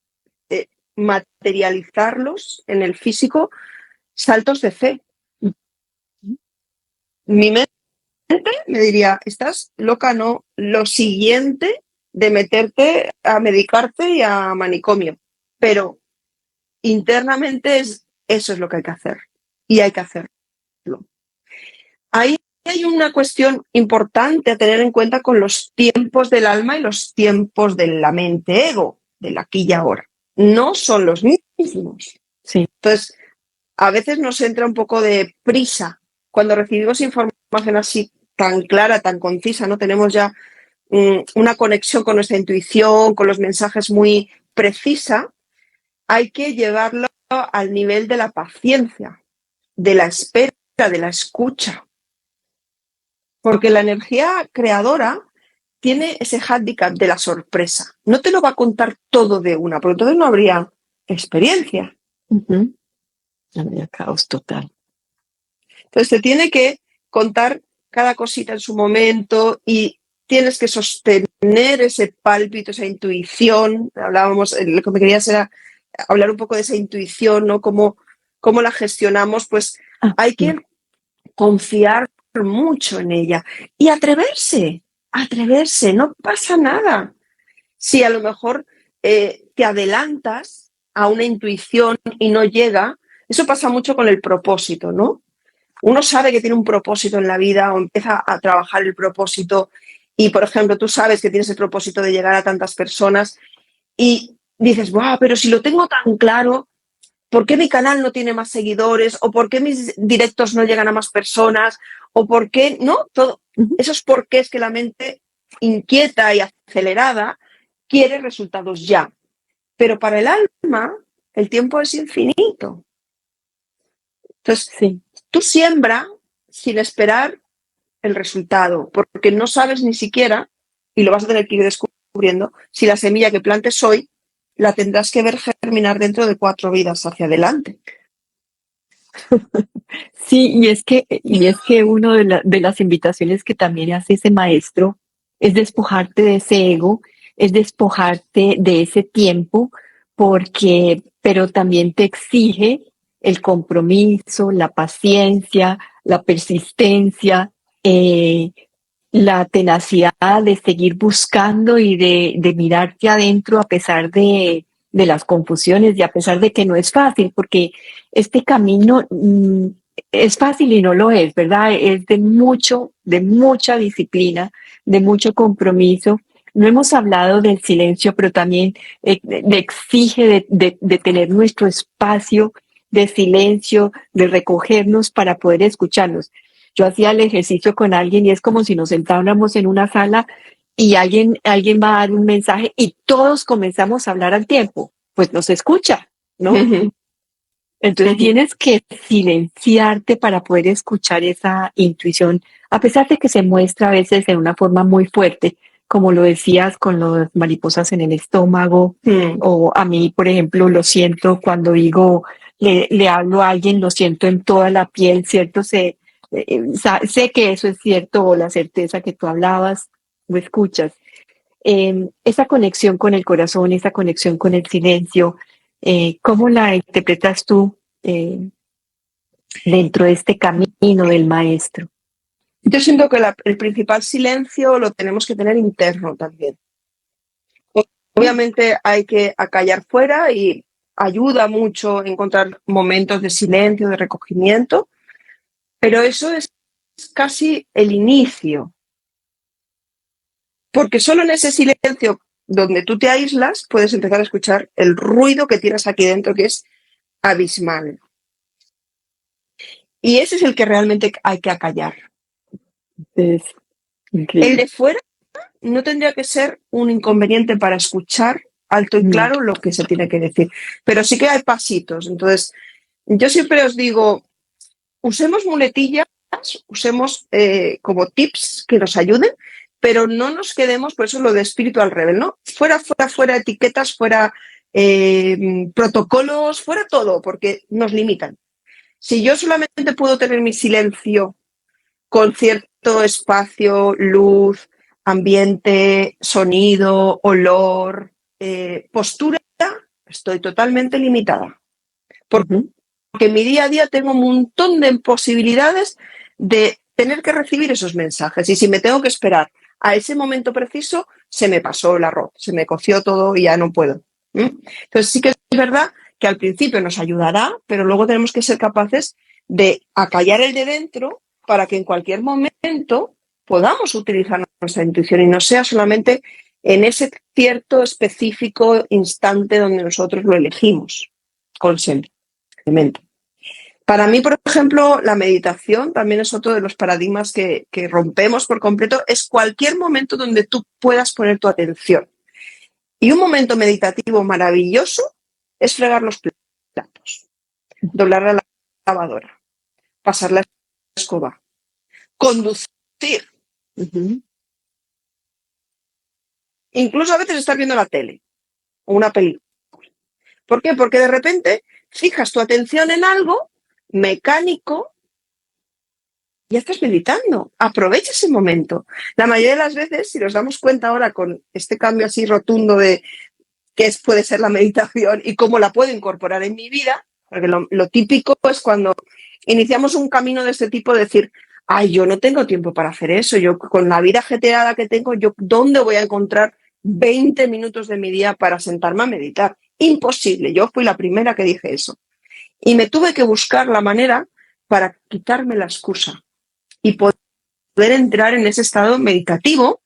materializarlos en el físico, saltos de fe. Mi mente me diría, estás loca, no, lo siguiente de meterte a medicarte y a manicomio, pero internamente es eso es lo que hay que hacer. Y hay que hacerlo. Ahí hay una cuestión importante a tener en cuenta con los tiempos del alma y los tiempos de la mente ego, del aquí y ahora. No son los mismos. Sí. Entonces, a veces nos entra un poco de prisa cuando recibimos información así tan clara, tan concisa, ¿no? Tenemos ya una conexión con nuestra intuición, con los mensajes muy precisa. Hay que llevarlo al nivel de la paciencia, de la espera, de la escucha. Porque la energía creadora tiene ese hándicap de la sorpresa. No te lo va a contar todo de una, porque entonces no habría experiencia. Habría caos total. Entonces te tiene que contar cada cosita en su momento y tienes que sostener ese pálpito, esa intuición. Hablábamos, lo que me querías era hablar un poco de esa intuición, ¿no? Cómo la gestionamos, pues hay que confiar mucho en ella y atreverse, no pasa nada. Si a lo mejor te adelantas a una intuición y no llega, eso pasa mucho con el propósito, ¿no? Uno sabe que tiene un propósito en la vida o empieza a trabajar el propósito y, por ejemplo, tú sabes que tienes el propósito de llegar a tantas personas y dices, wow, pero si lo tengo tan claro, ¿por qué mi canal no tiene más seguidores? ¿O por qué mis directos no llegan a más personas? ¿O por qué? No, todo. Esos porqués que la mente inquieta y acelerada quiere resultados ya. Pero para el alma, el tiempo es infinito. Entonces, sí. Tú siembra sin esperar el resultado, porque no sabes ni siquiera, y lo vas a tener que ir descubriendo, si la semilla que plantes hoy la tendrás que ver germinar dentro de 4 vidas hacia adelante. Sí, y es que una de las invitaciones que también hace ese maestro es despojarte de ese ego, es despojarte de ese tiempo, pero también te exige el compromiso, la paciencia, la persistencia, la tenacidad de seguir buscando y de mirarte adentro a pesar de las confusiones y a pesar de que no es fácil, porque este camino es fácil y no lo es, ¿verdad? Es de mucha disciplina, de mucho compromiso. No hemos hablado del silencio, pero también exige de tener nuestro espacio de silencio, de recogernos para poder escucharnos. Yo hacía el ejercicio con alguien y es como si nos sentáramos en una sala y alguien va a dar un mensaje y todos comenzamos a hablar al tiempo. Pues no se escucha, ¿no? Entonces tienes que silenciarte para poder escuchar esa intuición, a pesar de que se muestra a veces de una forma muy fuerte, como lo decías con las mariposas en el estómago, o a mí, por ejemplo, lo siento cuando digo, le hablo a alguien, lo siento en toda la piel, ¿cierto? Sé que eso es cierto, o la certeza que tú hablabas, o escuchas. Esa conexión con el corazón, esa conexión con el silencio, ¿cómo la interpretas tú dentro de este camino del maestro? Yo siento que el principal silencio lo tenemos que tener interno también. Obviamente hay que acallar fuera y ayuda mucho encontrar momentos de silencio, de recogimiento, pero eso es casi el inicio. Porque solo en ese silencio donde tú te aíslas puedes empezar a escuchar el ruido que tienes aquí dentro, que es abismal. Y ese es el que realmente hay que acallar. Es increíble. El de fuera no tendría que ser un inconveniente para escuchar alto y claro lo que se tiene que decir. Pero sí que hay pasitos. Entonces, yo siempre os digo, usemos muletillas, usemos como tips que nos ayuden, pero no nos quedemos, por eso lo de Spiritual Rebel, ¿no? Fuera etiquetas, fuera protocolos, fuera todo, porque nos limitan. Si yo solamente puedo tener mi silencio con cierto espacio, luz, ambiente, sonido, olor, postura, estoy totalmente limitada. Porque en mi día a día tengo un montón de posibilidades de tener que recibir esos mensajes. Y si me tengo que esperar a ese momento preciso, se me pasó el arroz, se me coció todo y ya no puedo. Entonces sí que es verdad que al principio nos ayudará, pero luego tenemos que ser capaces de acallar el de dentro para que en cualquier momento podamos utilizar nuestra intuición y no sea solamente en ese cierto específico instante donde nosotros lo elegimos conscientemente. Para mí, por ejemplo, la meditación también es otro de los paradigmas que rompemos por completo. Es cualquier momento donde tú puedas poner tu atención. Y un momento meditativo maravilloso es fregar los platos, doblar la lavadora, pasar la escoba, conducir. Incluso a veces estar viendo la tele o una película. ¿Por qué? Porque de repente fijas tu atención en algo mecánico y ya estás meditando. Aprovecha ese momento. La mayoría de las veces, si nos damos cuenta ahora con este cambio así rotundo de qué puede ser la meditación y cómo la puedo incorporar en mi vida, porque lo típico es cuando iniciamos un camino de este tipo, decir, ay, yo no tengo tiempo para hacer eso, yo con la vida ajetreada que tengo, yo ¿dónde voy a encontrar 20 minutos de mi día para sentarme a meditar? Imposible, yo fui la primera que dije eso. Y me tuve que buscar la manera para quitarme la excusa y poder entrar en ese estado meditativo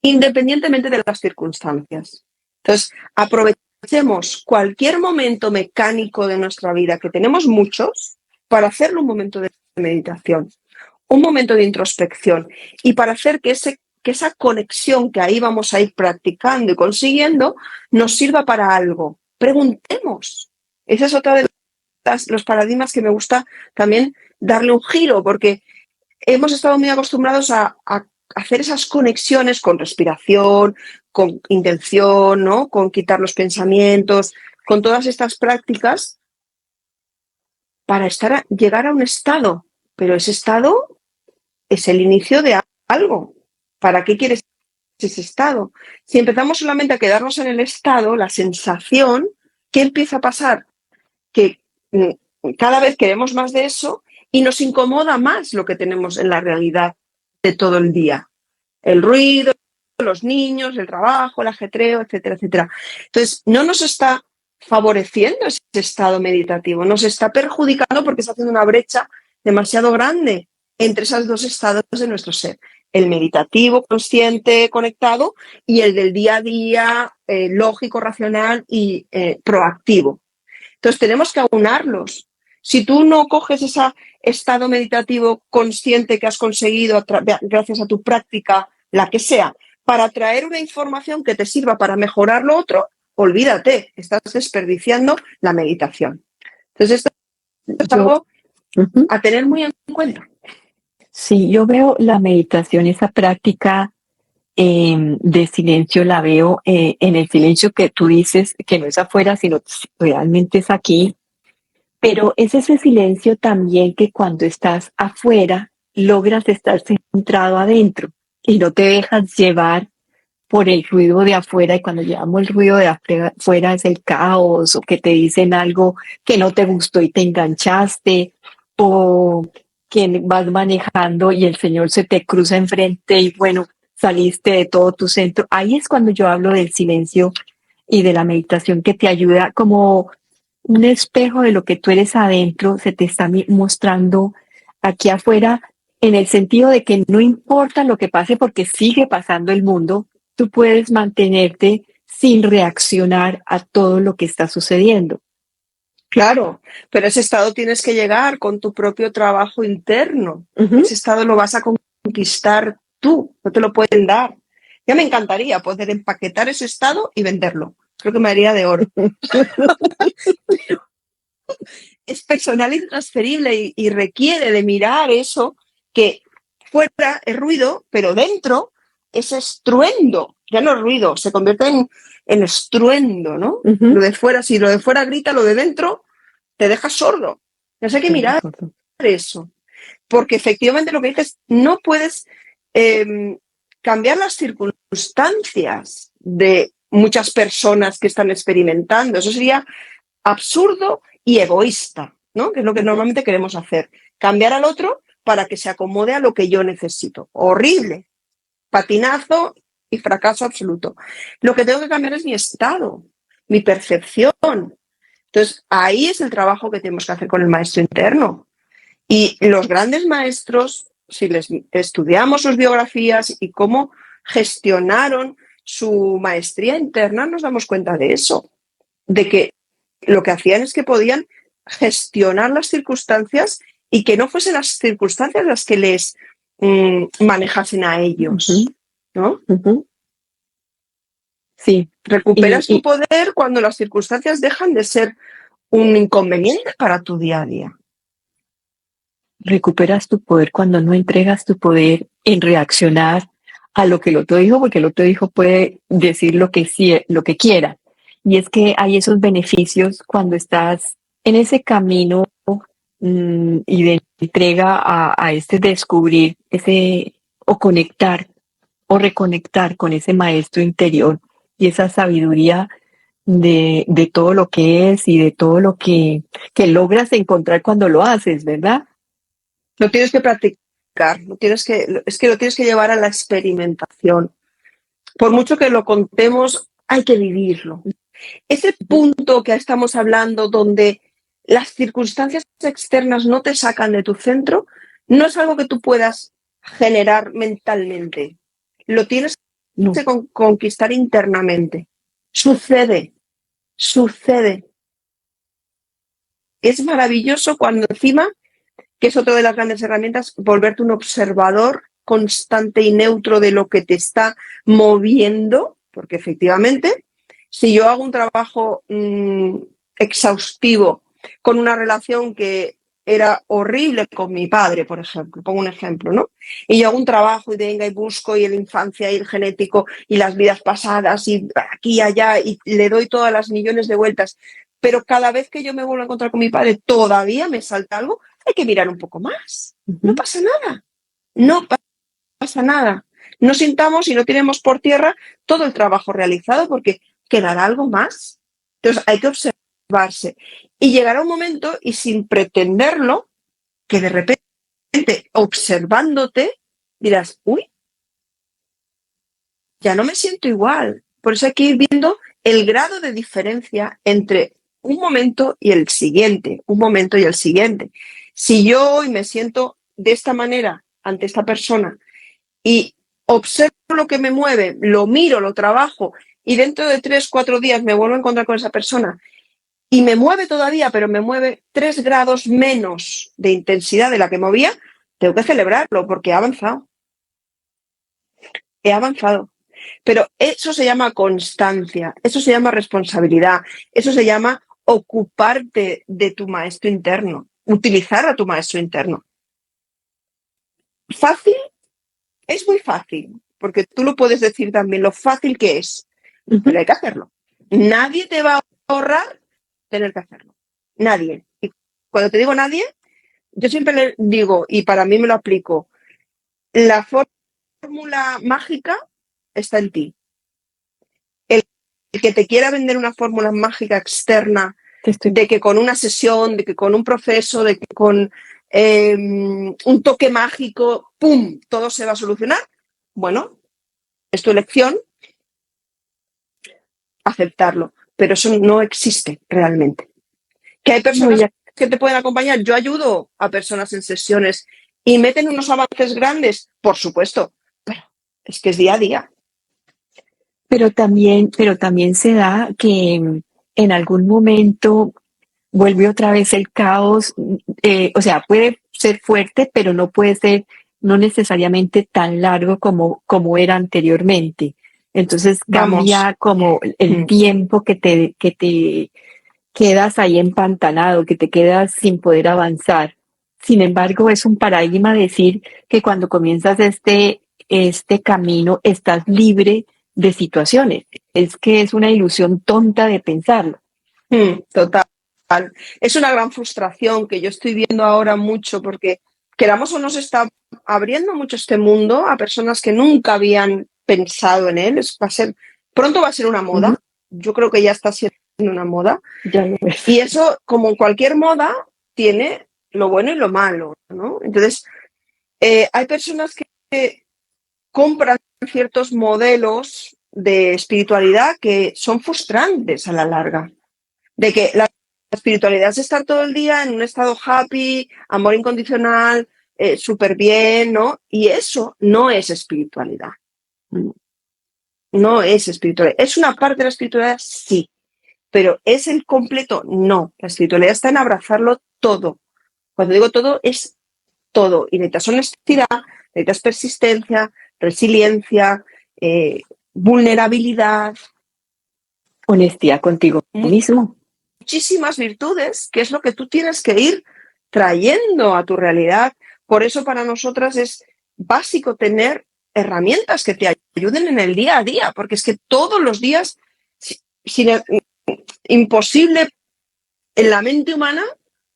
independientemente de las circunstancias. Entonces, aprovechemos cualquier momento mecánico de nuestra vida, que tenemos muchos, para hacerlo un momento de meditación, un momento de introspección y para hacer que esa conexión que ahí vamos a ir practicando y consiguiendo nos sirva para algo. Preguntemos. Esa es otra de los paradigmas que me gusta también darle un giro, porque hemos estado muy acostumbrados a hacer esas conexiones con respiración, con intención, ¿no? Con quitar los pensamientos, con todas estas prácticas para llegar a un estado. Pero ese estado es el inicio de algo. ¿Para qué quieres ese estado? Si empezamos solamente a quedarnos en el estado, la sensación, ¿qué empieza a pasar? Que cada vez queremos más de eso y nos incomoda más lo que tenemos en la realidad de todo el día. El ruido, los niños, el trabajo, el ajetreo, etcétera, etcétera. Entonces, no nos está favoreciendo ese estado meditativo, nos está perjudicando porque está haciendo una brecha demasiado grande entre esos dos estados de nuestro ser. El meditativo, consciente, conectado, y el del día a día, lógico, racional y proactivo. Entonces tenemos que aunarlos. Si tú no coges ese estado meditativo consciente que has conseguido gracias a tu práctica, la que sea, para traer una información que te sirva para mejorar lo otro, olvídate, estás desperdiciando la meditación. Entonces esto es algo a tener muy en cuenta. Sí, yo veo la meditación, esa práctica de silencio, la veo en el silencio que tú dices, que no es afuera, sino realmente es aquí. Pero es ese silencio también que cuando estás afuera logras estar centrado adentro y no te dejas llevar por el ruido de afuera. Y cuando llevamos el ruido de afuera es el caos, o que te dicen algo que no te gustó y te enganchaste, o que vas manejando y el Señor se te cruza enfrente y bueno, saliste de todo tu centro. Ahí es cuando yo hablo del silencio y de la meditación, que te ayuda como un espejo de lo que tú eres adentro, se te está mostrando aquí afuera, en el sentido de que no importa lo que pase, porque sigue pasando el mundo, tú puedes mantenerte sin reaccionar a todo lo que está sucediendo. Claro, pero ese estado tienes que llegar con tu propio trabajo interno. Ese estado lo vas a conquistar tú, no te lo pueden dar. Ya me encantaría poder empaquetar ese estado y venderlo. Creo que me haría de oro. Es personal y transferible y requiere de mirar eso que fuera es ruido, pero dentro es estruendo. Ya no es ruido, se convierte en estruendo, ¿no? Lo de fuera, si lo de fuera grita, lo de dentro te deja sordo. Entonces hay que mirar eso. Porque efectivamente lo que dices, no puedes cambiar las circunstancias de muchas personas que están experimentando. Eso sería absurdo y egoísta, ¿no? Que es lo que normalmente queremos hacer. Cambiar al otro para que se acomode a lo que yo necesito. Horrible. Patinazo y fracaso absoluto. Lo que tengo que cambiar es mi estado, mi percepción, Entonces, ahí es el trabajo que tenemos que hacer con el maestro interno. Y los grandes maestros, si les estudiamos sus biografías y cómo gestionaron su maestría interna, nos damos cuenta de eso, de que lo que hacían es que podían gestionar las circunstancias y que no fuesen las circunstancias las que les manejasen a ellos, ¿no? Sí. Recuperas tu poder cuando las circunstancias dejan de ser un inconveniente para tu día a día. Recuperas tu poder cuando no entregas tu poder en reaccionar a lo que el otro dijo, porque el otro hijo puede decir lo que quiera. Y es que hay esos beneficios cuando estás en ese camino y de entrega a este descubrir, o conectar o reconectar con ese maestro interior y esa sabiduría de todo lo que es y de todo lo que logras encontrar cuando lo haces, ¿verdad? Lo tienes que practicar, lo tienes que llevar a la experimentación. Por mucho que lo contemos, hay que vivirlo. Ese punto que estamos hablando donde las circunstancias externas no te sacan de tu centro, no es algo que tú puedas generar mentalmente. Lo tienes que conquistar internamente. Sucede. Es maravilloso cuando encima, que es otra de las grandes herramientas, volverte un observador constante y neutro de lo que te está moviendo, porque efectivamente, si yo hago un trabajo exhaustivo con una relación que era horrible con mi padre, por ejemplo, pongo un ejemplo, ¿no? Y yo hago un trabajo y venga y busco y la infancia y el genético y las vidas pasadas y aquí y allá y le doy todas las millones de vueltas, pero cada vez que yo me vuelvo a encontrar con mi padre todavía me salta algo, hay que mirar un poco más. No pasa nada. No pasa nada. No sintamos y no tiremos por tierra todo el trabajo realizado porque quedará algo más. Entonces hay que observarse. Y llegará un momento y sin pretenderlo, que de repente observándote dirás, uy, ya no me siento igual. Por eso hay que ir viendo el grado de diferencia entre un momento y el siguiente, un momento y el siguiente. Si yo hoy me siento de esta manera ante esta persona y observo lo que me mueve, lo miro, lo trabajo y dentro de 3, 4 días me vuelvo a encontrar con esa persona y me mueve todavía, pero me mueve 3 grados menos de intensidad de la que movía, tengo que celebrarlo porque he avanzado. He avanzado. Pero eso se llama constancia, eso se llama responsabilidad, eso se llama ocuparte de tu maestro interno, utilizar a tu maestro interno. ¿Fácil? Es muy fácil, porque tú lo puedes decir también, lo fácil que es, pero hay que hacerlo. Nadie te va a ahorrar tener que hacerlo. Nadie. Y cuando te digo nadie, yo siempre le digo, y para mí me lo aplico, la fórmula mágica está en ti. El que te quiera vender una fórmula mágica externa de que con una sesión, de que con un proceso, de que con un toque mágico, ¡pum!, todo se va a solucionar. Bueno, es tu elección aceptarlo, pero eso no existe realmente. Que hay personas que te pueden acompañar. Yo ayudo a personas en sesiones y meten unos avances grandes, por supuesto, pero es que es día a día. Pero también se da que en algún momento vuelve otra vez el caos, o sea, puede ser fuerte, pero no puede ser, no necesariamente tan largo como era anteriormente. Entonces cambia como el tiempo que te quedas ahí empantanado, que te quedas sin poder avanzar. Sin embargo, es un paradigma decir que cuando comienzas este camino estás libre de situaciones. Es que es una ilusión tonta de pensarlo. Total. Es una gran frustración que yo estoy viendo ahora mucho porque queramos o no se está abriendo mucho este mundo a personas que nunca habían pensado en él. Pronto va a ser una moda. Yo creo que ya está siendo una moda. Ya lo ves. Y eso, como en cualquier moda, tiene lo bueno y lo malo, ¿no? Entonces, hay personas que compran ciertos modelos de espiritualidad que son frustrantes a la larga. De que las espiritualidad es estar todo el día en un estado happy, amor incondicional, súper bien, ¿no? Y eso no es espiritualidad. No es espiritualidad. ¿Es una parte de la espiritualidad? Sí. Pero ¿es el completo? No. La espiritualidad está en abrazarlo todo. Cuando digo todo, es todo. Y necesitas honestidad, necesitas persistencia, resiliencia, vulnerabilidad. Honestidad contigo mismo. Muchísimas virtudes, que es lo que tú tienes que ir trayendo a tu realidad. Por eso para nosotras es básico tener herramientas que te ayuden en el día a día, porque es que todos los días, imposible en la mente humana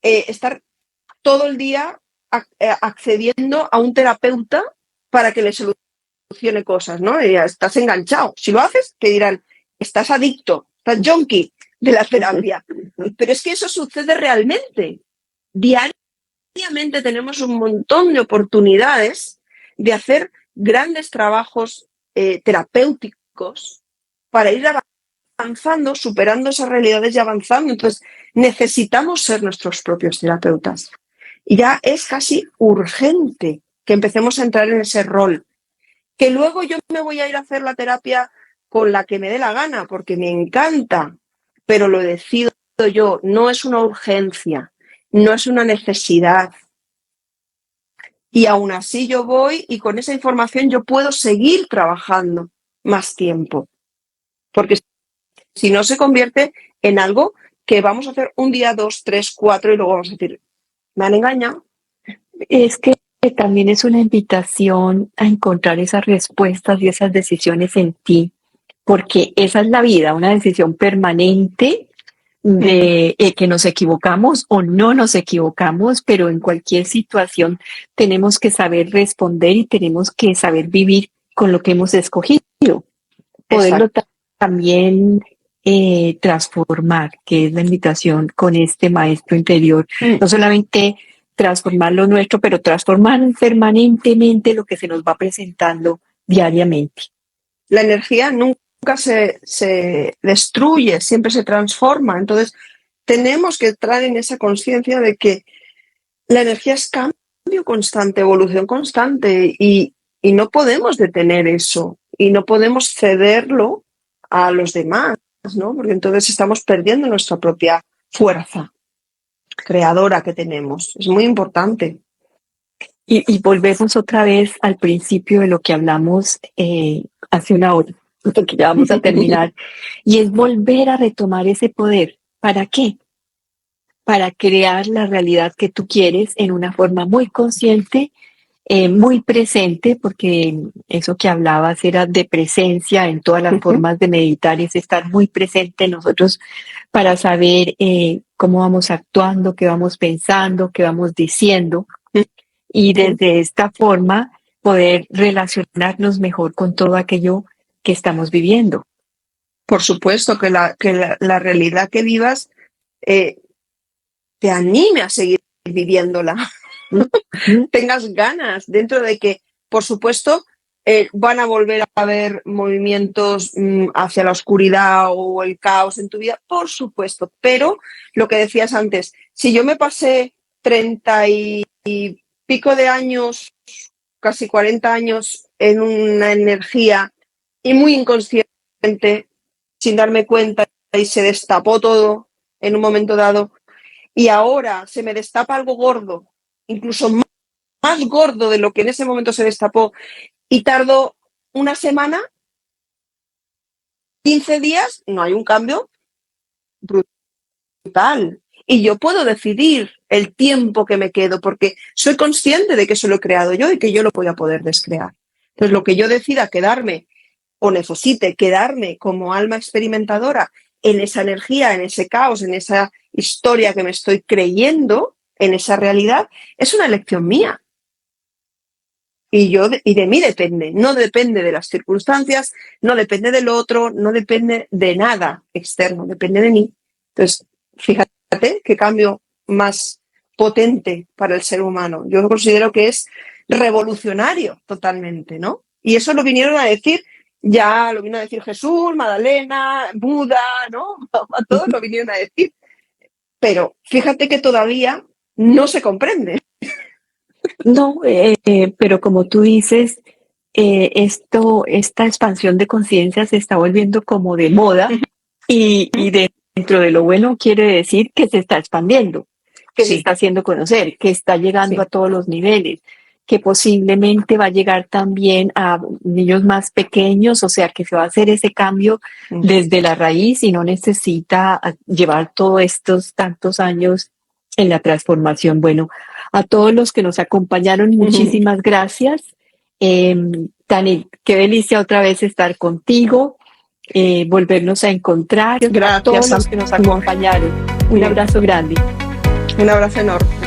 estar todo el día accediendo a un terapeuta para que le solucione cosas, ¿no? Y ya estás enganchado. Si lo haces, te dirán, estás adicto, estás junkie de la terapia. Pero es que eso sucede realmente. Diariamente tenemos un montón de oportunidades de hacer grandes trabajos terapéuticos para ir avanzando, superando esas realidades y avanzando. Entonces, necesitamos ser nuestros propios terapeutas. Y ya es casi urgente que empecemos a entrar en ese rol. Que luego yo me voy a ir a hacer la terapia con la que me dé la gana, porque me encanta, pero lo decido yo. No es una urgencia, no es una necesidad. Y aún así yo voy y con esa información yo puedo seguir trabajando más tiempo. Porque si no se convierte en algo que vamos a hacer un día, 2, 3, 4 y luego vamos a decir, me han engañado. Es que también es una invitación a encontrar esas respuestas y esas decisiones en ti, porque esa es la vida, una decisión permanente de que nos equivocamos o no nos equivocamos, pero en cualquier situación tenemos que saber responder y tenemos que saber vivir con lo que hemos escogido, poderlo también transformar, que es la invitación con este maestro interior, no solamente transformar lo nuestro, pero transformar permanentemente lo que se nos va presentando diariamente. La energía nunca se destruye, siempre se transforma. Entonces, tenemos que entrar en esa conciencia de que la energía es cambio constante, evolución constante y no podemos detener eso y no podemos cederlo a los demás, ¿no? Porque entonces estamos perdiendo nuestra propia fuerza creadora que tenemos. Es muy importante. Y volvemos otra vez al principio de lo que hablamos hace una hora, porque ya vamos a terminar, y es volver a retomar ese poder. ¿Para qué? Para crear la realidad que tú quieres en una forma muy consciente, muy presente, porque eso que hablabas era de presencia en todas las formas de meditar, es estar muy presente en nosotros para saber cómo vamos actuando, qué vamos pensando, qué vamos diciendo, y desde esta forma poder relacionarnos mejor con todo aquello que estamos viviendo. Por supuesto que la realidad que vivas te anime a seguir viviéndola. Tengas ganas dentro de que, por supuesto, van a volver a haber movimientos hacia la oscuridad o el caos en tu vida, por supuesto, pero lo que decías antes, si yo me pasé 30 y pico de años, casi 40 años en una energía y muy inconsciente, sin darme cuenta y se destapó todo en un momento dado, y ahora se me destapa algo gordo, incluso más gordo de lo que en ese momento se destapó, y tardó una semana, 15 días, no hay un cambio brutal. Y yo puedo decidir el tiempo que me quedo, porque soy consciente de que eso lo he creado yo y que yo lo voy a poder descrear. Entonces, lo que yo decida quedarme o necesite quedarme como alma experimentadora en esa energía, en ese caos, en esa historia que me estoy creyendo, en esa realidad, es una elección mía. Y de mí depende, no depende de las circunstancias, no depende del otro, no depende de nada externo, depende de mí. Entonces, fíjate qué cambio más potente para el ser humano. Yo considero que es revolucionario totalmente, ¿no? Y eso lo vinieron a decir, ya lo vino a decir Jesús, Magdalena, Buda, ¿no? A todos lo vinieron a decir. pero fíjate que todavía no se comprende. No, pero como tú dices, esta expansión de conciencia se está volviendo como de moda y dentro de lo bueno quiere decir que se está expandiendo, que se está haciendo conocer, que está llegando a todos los niveles, que posiblemente va a llegar también a niños más pequeños, o sea que se va a hacer ese cambio desde la raíz y no necesita llevar todos estos tantos años en la transformación. Bueno, a todos los que nos acompañaron, muchísimas gracias. Tani, qué delicia otra vez estar contigo, volvernos a encontrar. Gracias a todos los que nos acompañaron. Un abrazo grande. Un abrazo enorme.